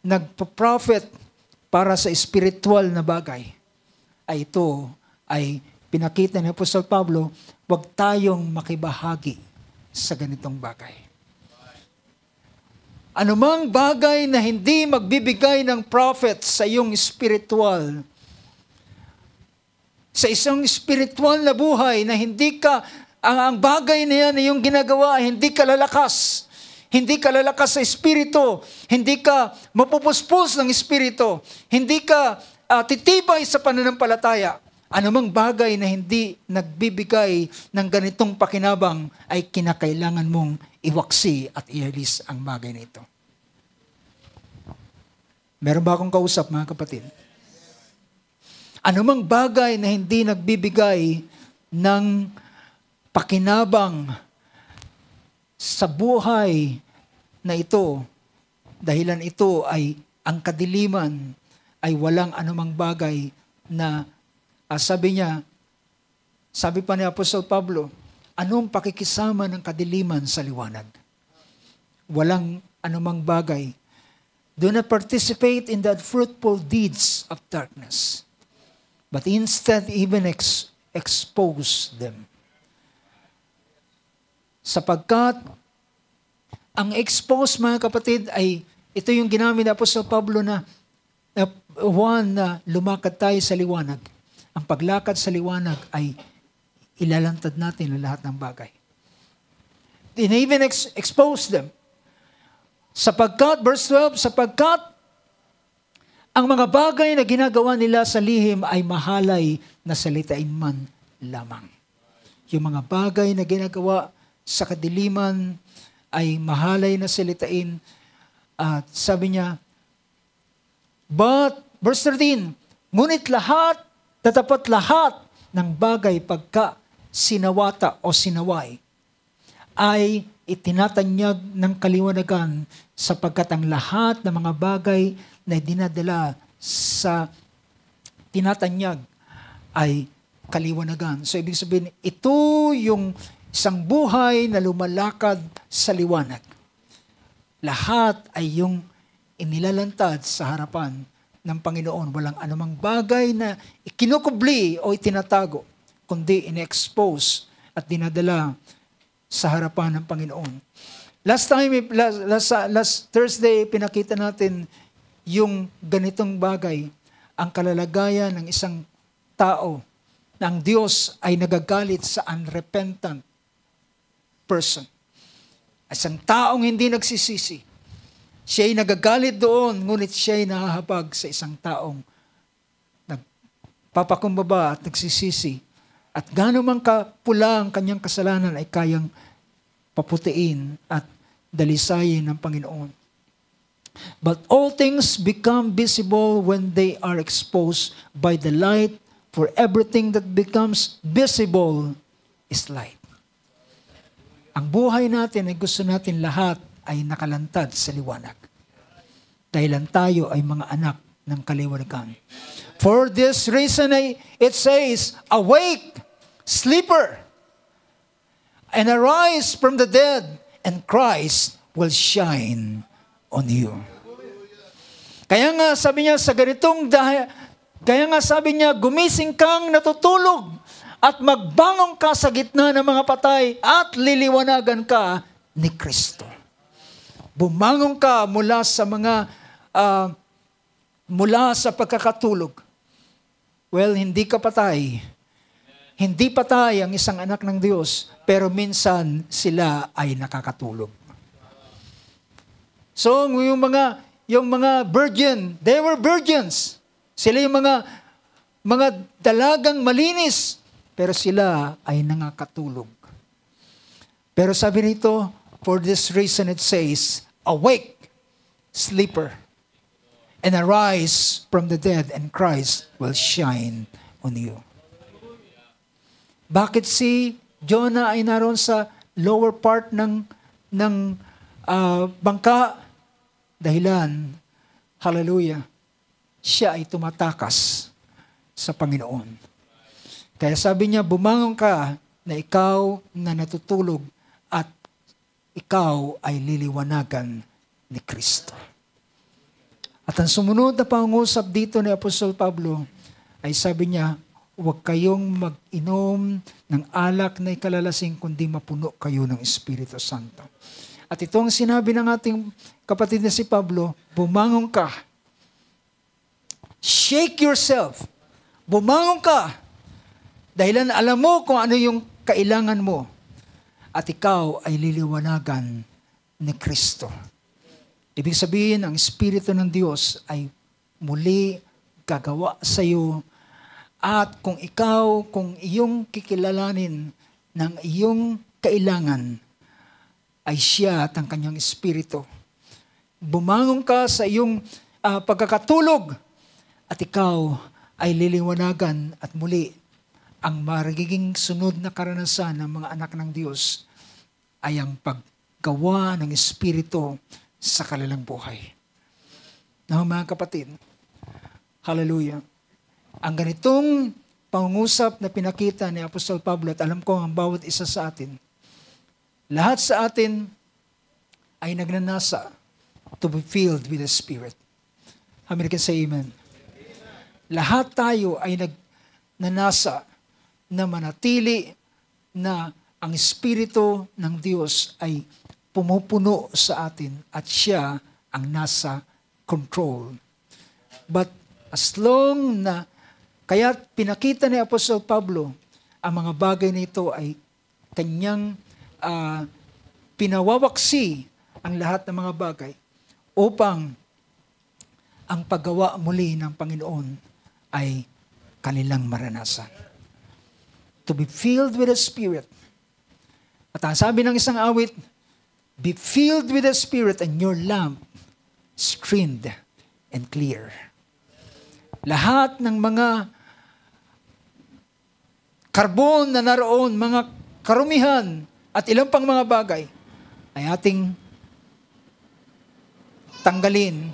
nagpa-profit para sa spiritual na bagay, ay ito ay pinakita ni Apostol Pablo, huwag tayong makibahagi sa ganitong bagay. Anumang bagay na hindi magbibigay ng profit sa iyong spiritual, sa isang spiritual na buhay na hindi ka, ang bagay na yan na yung ginagawa, hindi ka lalakas. Hindi ka lalakas sa espiritu. Hindi ka mapupuspos ng espiritu. Hindi ka titibay sa pananampalataya. Anumang bagay na hindi nagbibigay ng ganitong pakinabang ay kinakailangan mong iwaksi at ialis ang bagay na ito. Meron ba akong kausap, mga kapatid? Anumang bagay na hindi nagbibigay ng pakinabang sa buhay na ito, dahilan ito ay ang kadiliman ay walang anumang bagay na sabi pa ni Apostol Pablo, anong pakikisama ng kadiliman sa liwanag? Walang anumang bagay. Do not participate in the fruitful deeds of darkness, but instead even expose them. Sapagkat ang expose, mga kapatid, ay ito yung ginamit ni Apostol Pablo na lumakad tayo sa liwanag. Ang paglakad sa liwanag ay ilalantad natin ang lahat ng bagay. And even expose them. Sapagkat, verse 12, sapagkat ang mga bagay na ginagawa nila sa lihim ay mahalay na salitain man lamang. Yung mga bagay na ginagawa sa kadiliman ay mahalay na salitain. At sabi niya, but, verse 13, ngunit tatapat lahat ng bagay pagka sinawata o sinaway ay itinatanyag ng kaliwanagan sapagkat ang lahat ng mga bagay na dinadala sa tinatanyag ay kaliwanagan. So ibig sabihin, ito yung isang buhay na lumalakad sa liwanag. Lahat ay yung inilalantad sa harapan ng Panginoon. Walang anumang bagay na ikinukubli o itinatago, kundi in-expose at dinadala sa harapan ng Panginoon. Last Thursday, pinakita natin yung ganitong bagay, ang kalalagayan ng isang tao na ang Diyos ay nagagalit sa unrepentant person. Isang taong hindi nagsisisi. Siya'y nagagalit doon, ngunit siya'y nahahabag sa isang taong nagpapakumbaba at nagsisisi. At gaano man kapula ang kanyang kasalanan ay kayang paputiin at dalisayin ng Panginoon. But all things become visible when they are exposed by the light, for everything that becomes visible is light. Ang buhay natin ay gusto natin lahat ay nakalantad sa liwanag. Dahilan tayo ay mga anak ng kaliwanagan. For this reason, it says, awake, sleeper, and arise from the dead, and Christ will shine on you. Kaya nga sabi niya gumising kang natutulog at magbangon ka sa gitna ng mga patay at liliwanagan ka ni Kristo. Bumangon ka mula sa pagkakatulog. Well, hindi ka patay. Hindi patay ang isang anak ng Diyos, pero minsan sila ay nakakatulog. So, yung mga virgin, they were virgins. Sila yung mga dalagang malinis, pero sila ay nakakatulog. Pero sabi nito, for this reason it says, awake, sleeper, and arise from the dead, and Christ will shine on you. Bakit si Jonah ay naroon sa lower part ng bangka? Dahilan, hallelujah, siya ay tumatakas sa Panginoon. Kaya sabi niya, bumangon ka na ikaw na natutulog at ikaw ay liliwanagan ni Kristo. At ang sumunod na pangusap dito ni Apostol Pablo ay sabi niya, huwag kayong mag-inom ng alak na ikalalasing kundi mapuno kayo ng Espiritu Santo. At ito ang sinabi ng ating kapatid na si Pablo, bumangon ka. Shake yourself. Bumangon ka. Dahilan alam mo kung ano yung kailangan mo. At ikaw ay liliwanagan ni Kristo. Ibig sabihin, ang Espiritu ng Diyos ay muli gagawa sa iyo. At kung iyong kikilalanin ng iyong kailangan, ay siya at ang kanyang Espiritu. Bumangon ka sa iyong pagkakatulog at ikaw ay liliwanagan at muli ang magiging sunod na karanasan ng mga anak ng Diyos ay ang paggawa ng Espiritu sa kanilang buhay. Now, mga kapatid, hallelujah, ang ganitong pangungusap na pinakita ni Apostol Pablo at alam ko ang bawat isa sa atin, lahat sa atin ay nagnanasa to be filled with the Spirit. How many can say amen? Lahat tayo ay nagnanasa na manatili na ang Espiritu ng Diyos ay pumupuno sa atin at siya ang nasa control. But as long na, kaya pinakita ni Apostol Pablo, ang mga bagay nito ay kanyang pinawawaksi ang lahat ng mga bagay upang ang paggawa muli ng Panginoon ay kanilang maranasan. To be filled with the Spirit. At ang sabi ng isang awit, be filled with the Spirit and your lamp streamed and clear. Lahat ng mga karbon na naroon, mga karumihan at ilang pang mga bagay ay ating tanggalin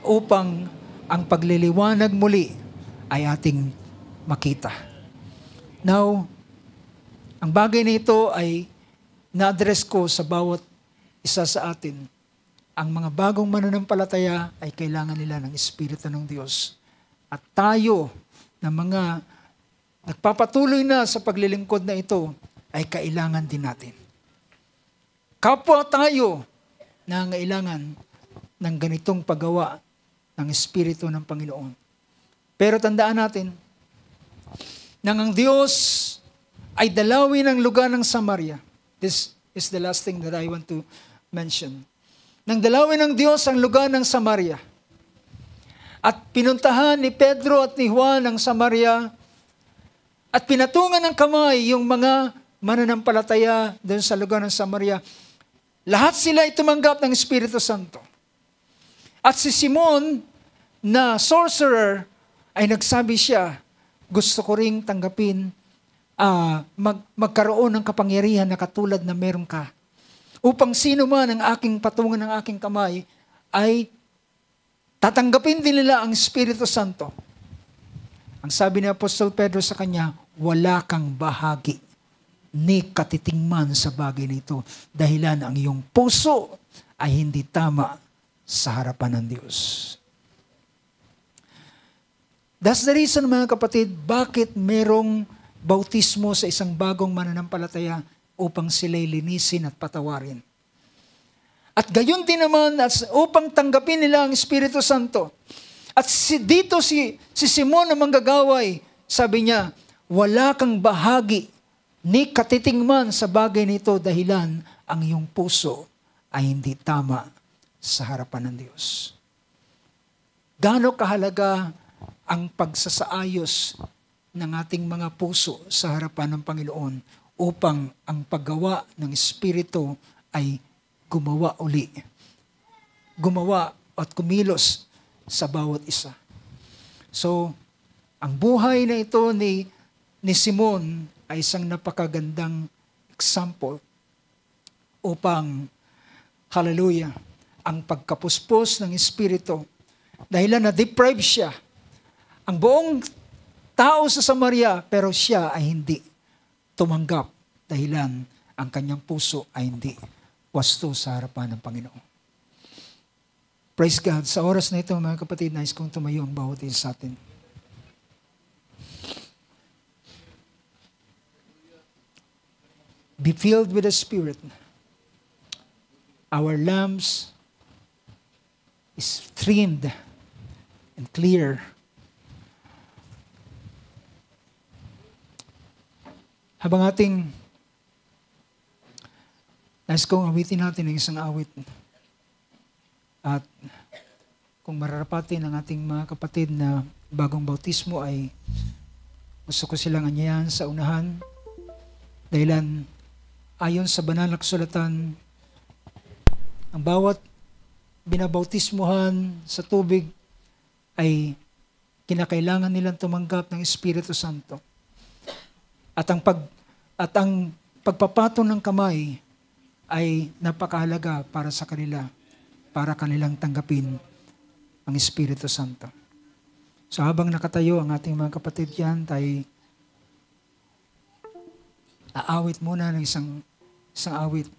upang ang pagliliwanag muli ay ating makita. Now, ang bagay na ito ay na-address ko sa bawat isa sa atin. Ang mga bagong mananampalataya ay kailangan nila ng Espiritu ng Diyos. At tayo na mga nagpapatuloy na sa paglilingkod na ito ay kailangan din natin. Kapwa tayo na kailangan ng ganitong paggawa ng Espiritu ng Panginoon. Pero tandaan natin, nang ang Diyos ay dalawin ang lugar ng Samaria. This is the last thing that I want to mention. Nang dalawin ng Diyos ang lugar ng Samaria, at pinuntahan ni Pedro at ni Juan ang Samaria, at pinatungan ng kamay yung mga mananampalataya doon sa lugar ng Samaria, lahat sila ay tumanggap ng Espiritu Santo. At si Simon na sorcerer ay nagsabi siya, gusto ko ring tanggapin, magkaroon ng kapangyarihan na katulad na meron ka. Upang sino man ang aking patungan ng aking kamay ay tatanggapin din nila ang Espiritu Santo. Ang sabi ni Apostol Pedro sa kanya, wala kang bahagi ni katitingman sa bagay nito, dahilan ang iyong puso ay hindi tama sa harapan ng Diyos. That's the reason, mga kapatid, bakit merong bautismo sa isang bagong mananampalataya upang sila'y linisin at patawarin. At gayon din naman upang tanggapin nila ang Espiritu Santo. At dito si Simon na manggagaway, sabi niya, wala kang bahagi ni katitingman sa bagay nito, dahilan ang iyong puso ay hindi tama sa harapan ng Diyos. Gaano kahalaga ang pagsasaayos ng ating mga puso sa harapan ng Panginoon upang ang paggawa ng Espiritu ay gumawa uli. Gumawa at kumilos sa bawat isa. So, ang buhay na ito ni Simon ay isang napakagandang example upang, hallelujah, ang pagkapuspos ng Espiritu, dahil na-deprive siya. Ang buong tao sa Samaria, pero siya ay hindi tumanggap dahilan ang kanyang puso ay hindi wasto sa harapan ng Panginoon. Praise God. Sa oras na ito, mga kapatid, nais kong tumayo ang bawat isa sa atin. Be filled with the Spirit. Our lamps is trimmed and clear. Habang ating nais kong awitin natin ang isang awit. At kung mararapatin ng ating mga kapatid na bagong bautismo ay gusto ko silang anyayahan sa unahan. Dahilan ayon sa banal na kasulatan, ang bawat binabautismuhan sa tubig ay kinakailangan nilang tumanggap ng Espiritu Santo. At ang pagpapatong ng kamay ay napakahalaga para sa kanila, para kanilang tanggapin ang Espiritu Santo. So habang nakatayo ang ating mga kapatid yan, tayo aawit muna ng isang awit.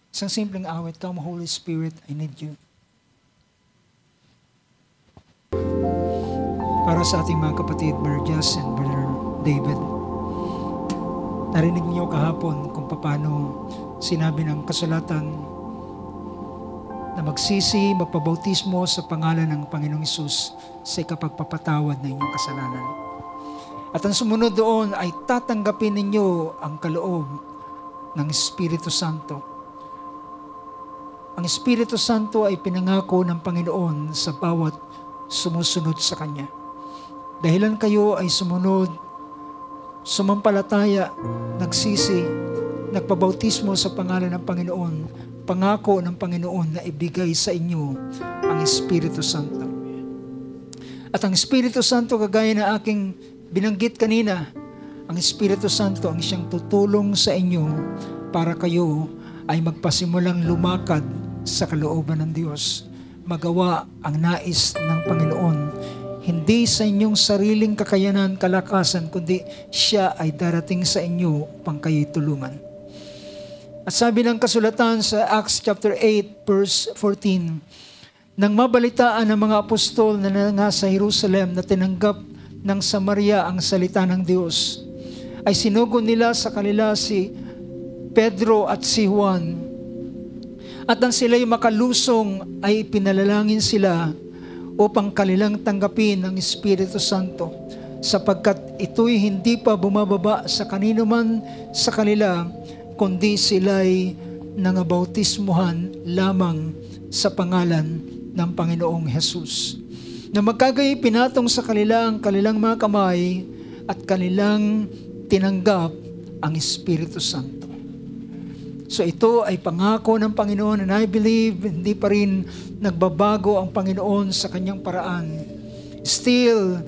Isang simpleng awit, Come Holy Spirit, I need you. Para sa ating mga kapatid, Brother Jess and Brother David. Narinig niyo kahapon kung paano sinabi ng kasulatan na magsisi, magpabautismo sa pangalan ng Panginoong Hesus sa ikapagpapatawad ng inyong kasalanan. At ang sumunod doon ay tatanggapin ninyo ang kaloob ng Espiritu Santo. Ang Espiritu Santo ay pinangako ng Panginoon sa bawat sumusunod sa Kanya. Dahilan kayo ay sumunod, sumampalataya, nagsisi, nagpabautismo sa pangalan ng Panginoon, pangako ng Panginoon na ibigay sa inyo ang Espiritu Santo. At ang Espiritu Santo, kagaya na aking binanggit kanina, ang Espiritu Santo ang siyang tutulong sa inyo para kayo ay magpasimulang lumakad sa kalooban ng Diyos, magawa ang nais ng Panginoon. Hindi sa inyong sariling kakayanan, kalakasan, kundi siya ay darating sa inyo upang kayo'y tulungan. At sabi ng kasulatan sa Acts chapter 8 verse 14, nang mabalitaan ng mga apostol na nasa Jerusalem na tinanggap ng Samaria ang salita ng Diyos, ay sinugo nila sa kanila si Pedro at si Juan. At nang sila'y makalusong ay pinalalangin sila upang kanilang tanggapin ang Espiritu Santo, sapagkat ito'y hindi pa bumababa sa kanino man sa kanila, kundi sila'y nangabautismuhan lamang sa pangalan ng Panginoong Hesus. Na magkagay pinatong sa kanila ang kanilang mga kamay at kanilang tinanggap ang Espiritu Santo. So ito ay pangako ng Panginoon, and I believe hindi pa rin nagbabago ang Panginoon sa kanyang paraan. Still,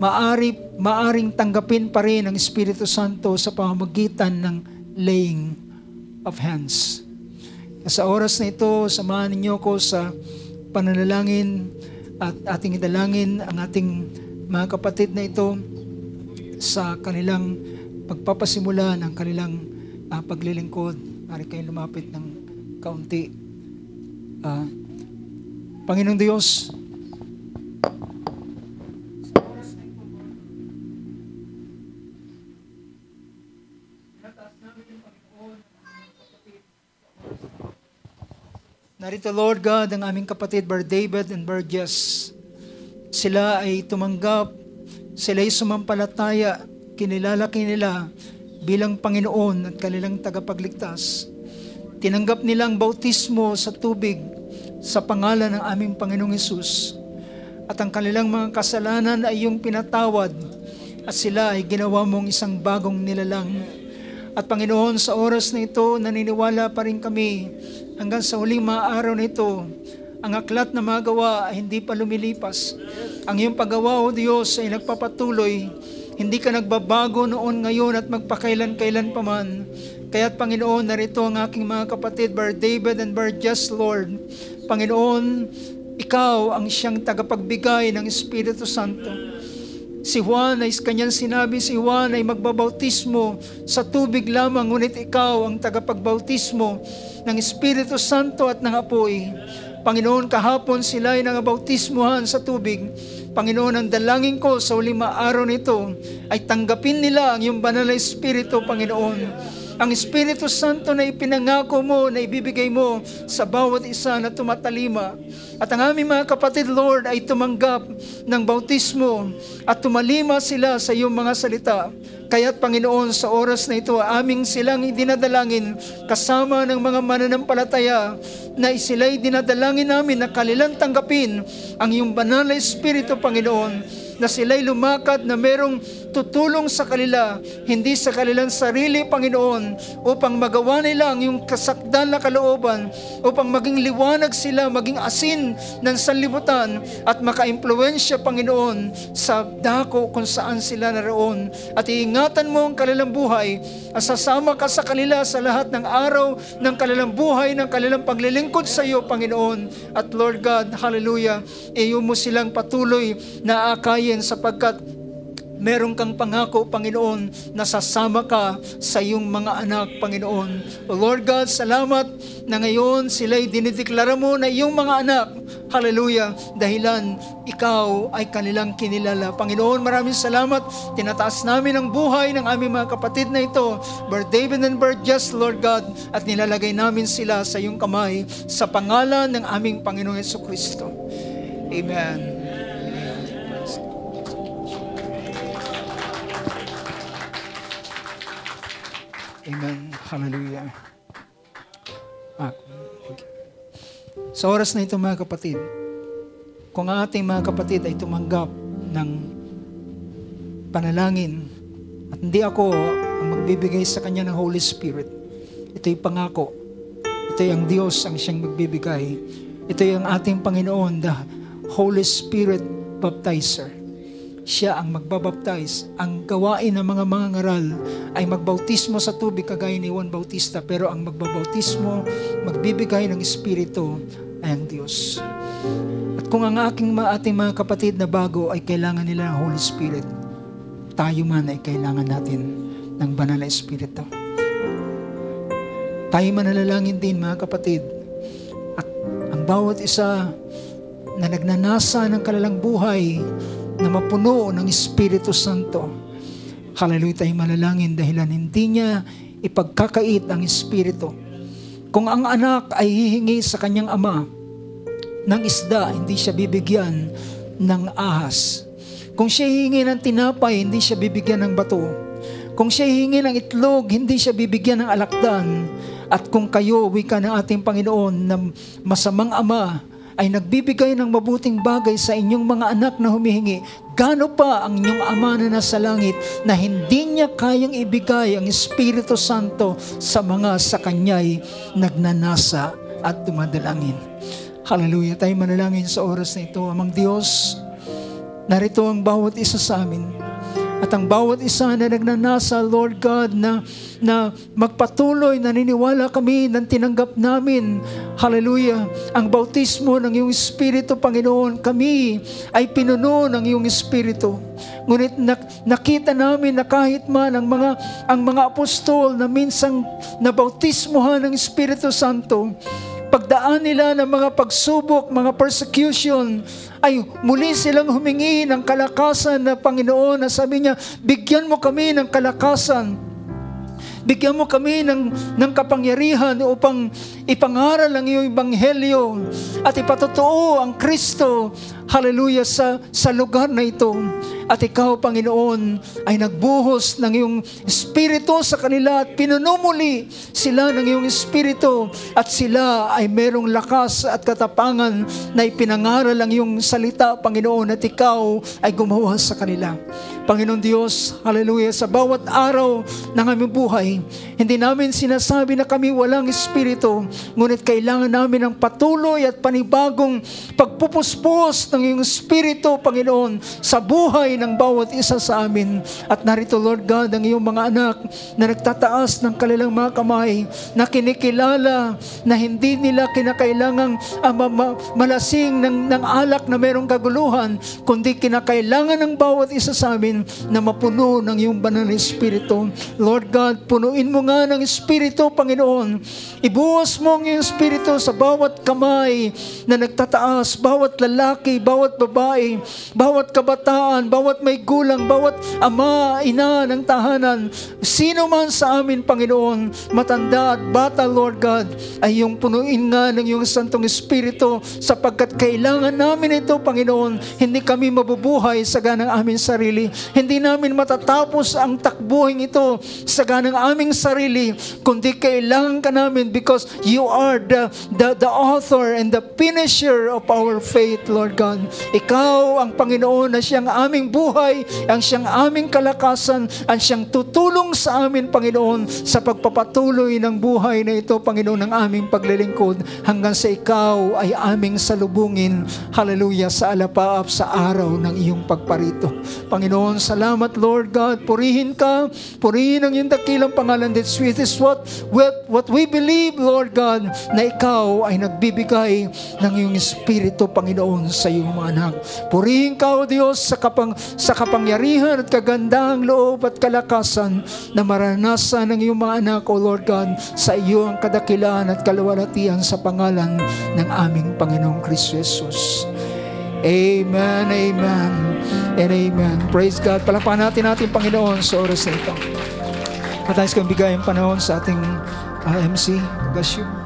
maaring tanggapin pa rin ang Espiritu Santo sa pamamagitan ng laying of hands. Sa oras na ito, samahan ninyo ko sa pananalangin at ating idalangin ang ating mga kapatid na ito sa kanilang pagpapasimula ng kanilang paglilingkod. Mari kayo lumapit ng kaunti. Panginoong Diyos, narito, Lord God, ang aming kapatid, Brother David and Brother Jess. Sila ay tumanggap, sila ay sumampalataya, kinilalaki nila bilang Panginoon at kanilang tagapagligtas. Tinanggap nilang bautismo sa tubig sa pangalan ng aming Panginoong Hesus. At ang kanilang mga kasalanan ay iyong pinatawad at sila ay ginawa mong isang bagong nilalang. At Panginoon, sa oras na ito, naniniwala pa rin kami hanggang sa huling mga araw na ito, ang aklat na magawa ay hindi pa lumilipas. Ang iyong paggawa, O Diyos, ay nagpapatuloy. Hindi ka nagbabago noon, ngayon at magpakailan-kailan pa man. Kaya't Panginoon, narito ang aking mga kapatid, Brother David and Brother Jess, Lord. Panginoon, ikaw ang siyang tagapagbigay ng Espiritu Santo. Si Juan ay kanyang sinabi, si Juan ay magbabautismo sa tubig lamang, ngunit ikaw ang tagapagbautismo ng Espiritu Santo at ng apoy. Panginoon, kahapon sila ay nangabautismuhan sa tubig. Panginoon, ang dalangin ko sa huling araw nito ay tanggapin nila ang iyong banal na Espiritu, Panginoon. Ang Espiritu Santo na ipinangako mo, na ibibigay mo sa bawat isa na tumatalima. At ang aming mga kapatid, Lord, ay tumanggap ng bautismo at tumalima sila sa iyong mga salita. Kaya't Panginoon, sa oras na ito, aming silang dinadalangin kasama ng mga mananampalataya na sila'y dinadalangin namin na kanilang tanggapin ang iyong banal na Espiritu, Panginoon, na sila'y lumakad na merong tutulong sa kanila, hindi sa kanilang sarili, Panginoon, upang magawa nila ang iyong kasakdan na kalooban, upang maging liwanag sila, maging asin ng sanlibutan, at maka-impluwensya, Panginoon, sa dako kung saan sila naroon. At iingatan mo ang kanilang buhay, at sasama ka sa kanila sa lahat ng araw ng kanilang buhay, ng kanilang paglilingkod sa iyo, Panginoon. At Lord God, hallelujah, iyo mo silang patuloy na akayin, sapagkat meron kang pangako, Panginoon, na sasama ka sa iyong mga anak, Panginoon. O Lord God, salamat na ngayon sila'y dinideklara mo na iyong mga anak. Hallelujah, dahilan ikaw ay kanilang kinilala. Panginoon, maraming salamat. Tinataas namin ang buhay ng aming mga kapatid na ito, Brother David and Brother Jess, Lord God, at nilalagay namin sila sa iyong kamay sa pangalan ng aming Panginoong Jesucristo. Amen. Amen. Hallelujah. Sa oras na ito, mga kapatid, kung ang ating mga kapatid ay tumanggap ng panalangin at hindi ako ang magbibigay sa kanya ng Holy Spirit, ito'y pangako. Ito'y ang Diyos ang siyang magbibigay. Ito'y ang ating Panginoon, the Holy Spirit Baptizer. Siya ang magbabaptize. Ang gawain ng mga mangangaral ay magbautismo sa tubig kagaya ni Juan Bautista, pero ang magbabautismo, magbibigay ng Espiritu ay ang Diyos. At kung ang ating mga kapatid na bago ay kailangan nila ng Holy Spirit, tayo man ay kailangan natin ng banal na Espiritu. Tayo manalangin din, mga kapatid, at ang bawat isa na nagnanasa ng kanilang buhay na mapuno ng Espiritu Santo. Hallelujah, tayo manalangin dahilan hindi niya ipagkakait ang Espiritu. Kung ang anak ay hihingi sa kanyang ama, ng isda, hindi siya bibigyan ng ahas. Kung siya hihingi ng tinapay, hindi siya bibigyan ng bato. Kung siya hihingi ng itlog, hindi siya bibigyan ng alakdan. At kung kayo, wika ng ating Panginoon, na masamang ama, ay nagbibigay ng mabuting bagay sa inyong mga anak na humihingi, gaano pa ang inyong Ama na nasa langit na hindi niya kayang ibigay ang Espiritu Santo sa mga sa Kanya'y nagnanasa at dumadalangin. Hallelujah. Tayo manalangin sa oras na ito. Amang Diyos, narito ang bawat isa sa amin. At ang bawat isa na nagnanasa, Lord God, na magpatuloy, naniniwala kami ng tinanggap namin, hallelujah, ang bautismo ng iyong Espiritu, Panginoon. Kami ay pinuno ng iyong Espiritu. Ngunit nakita namin na kahit man ang mga apostol na minsang nabautismohan ng Espiritu Santo, pagdaan nila ng mga pagsubok, mga persecution, ay muli silang humingi ng kalakasan na Panginoon, na sabi niya, bigyan mo kami ng kalakasan. Bigyan mo kami ng kapangyarihan upang ipangaral ang iyong ebanghelyo at ipatotoo ang Kristo, hallelujah, sa lugar na ito. At ikaw, Panginoon, ay nagbuhos ng iyong Espiritu sa kanila at pinunumuli sila ng iyong Espiritu at sila ay merong lakas at katapangan na ipinangaral ang iyong salita, Panginoon, at ikaw ay gumawa sa kanila. Panginoon Diyos, hallelujah, sa bawat araw ng aming buhay, hindi namin sinasabi na kami walang Espiritu, ngunit kailangan namin ng patuloy at panibagong pagpupuspos ng iyong Espiritu, Panginoon, sa buhay ng bawat isa sa amin. At narito, Lord God, ang iyong mga anak na nagtataas ng kanilang mga kamay, na kinikilala na hindi nila kinakailangang malasing ng alak na merong kaguluhan, kundi kinakailangan ng bawat isa sa amin na mapuno ng iyong banal na Espiritu. Lord God, punuin mo nga ng Espiritu, Panginoon. Ibuhos mo ang iyong Espiritu sa bawat kamay na nagtataas, bawat lalaki, bawat babae, bawat kabataan, bawat may gulang, bawat ama, ina ng tahanan. Sino man sa amin, Panginoon, matanda at bata, Lord God, ay iyong punuin nga ng iyong Santong Espiritu, sapagkat kailangan namin ito, Panginoon. Hindi kami mabubuhay sa ganang aming sarili. Hindi namin matatapos ang takbuhin ito sa ganang aming sarili, kundi kailangan ka namin because you are the author and the finisher of our faith, Lord God. Ikaw ang Panginoon na siyang aming buhay, ang siyang aming kalakasan, ang siyang tutulong sa amin, Panginoon, sa pagpapatuloy ng buhay na ito, Panginoon, ng aming paglilingkod hanggang sa ikaw ay aming salubungin, hallelujah, sa alapaap sa araw ng iyong pagparito. Panginoon, salamat, Lord God. Purihin ka, purihin ang iyong dakilang pangalan. This is what we believe, Lord God, na ikaw ay nagbibigay ng iyong Espiritu, Panginoon, sa iyong mga anak. Purihin ka, O Diyos, sa kapangyarihan at kagandahang loob at kalakasan na maranasan ng iyong mga anak, O Lord God, sa iyong kadakilaan at kaluwalhatian sa pangalan ng aming Panginoong Kristo Jesus. Amen, amen, and amen. Praise God. Palakpakan natin Panginoon sa oras na ito. At nais kong bigay ang panahon sa ating MC. Bless you.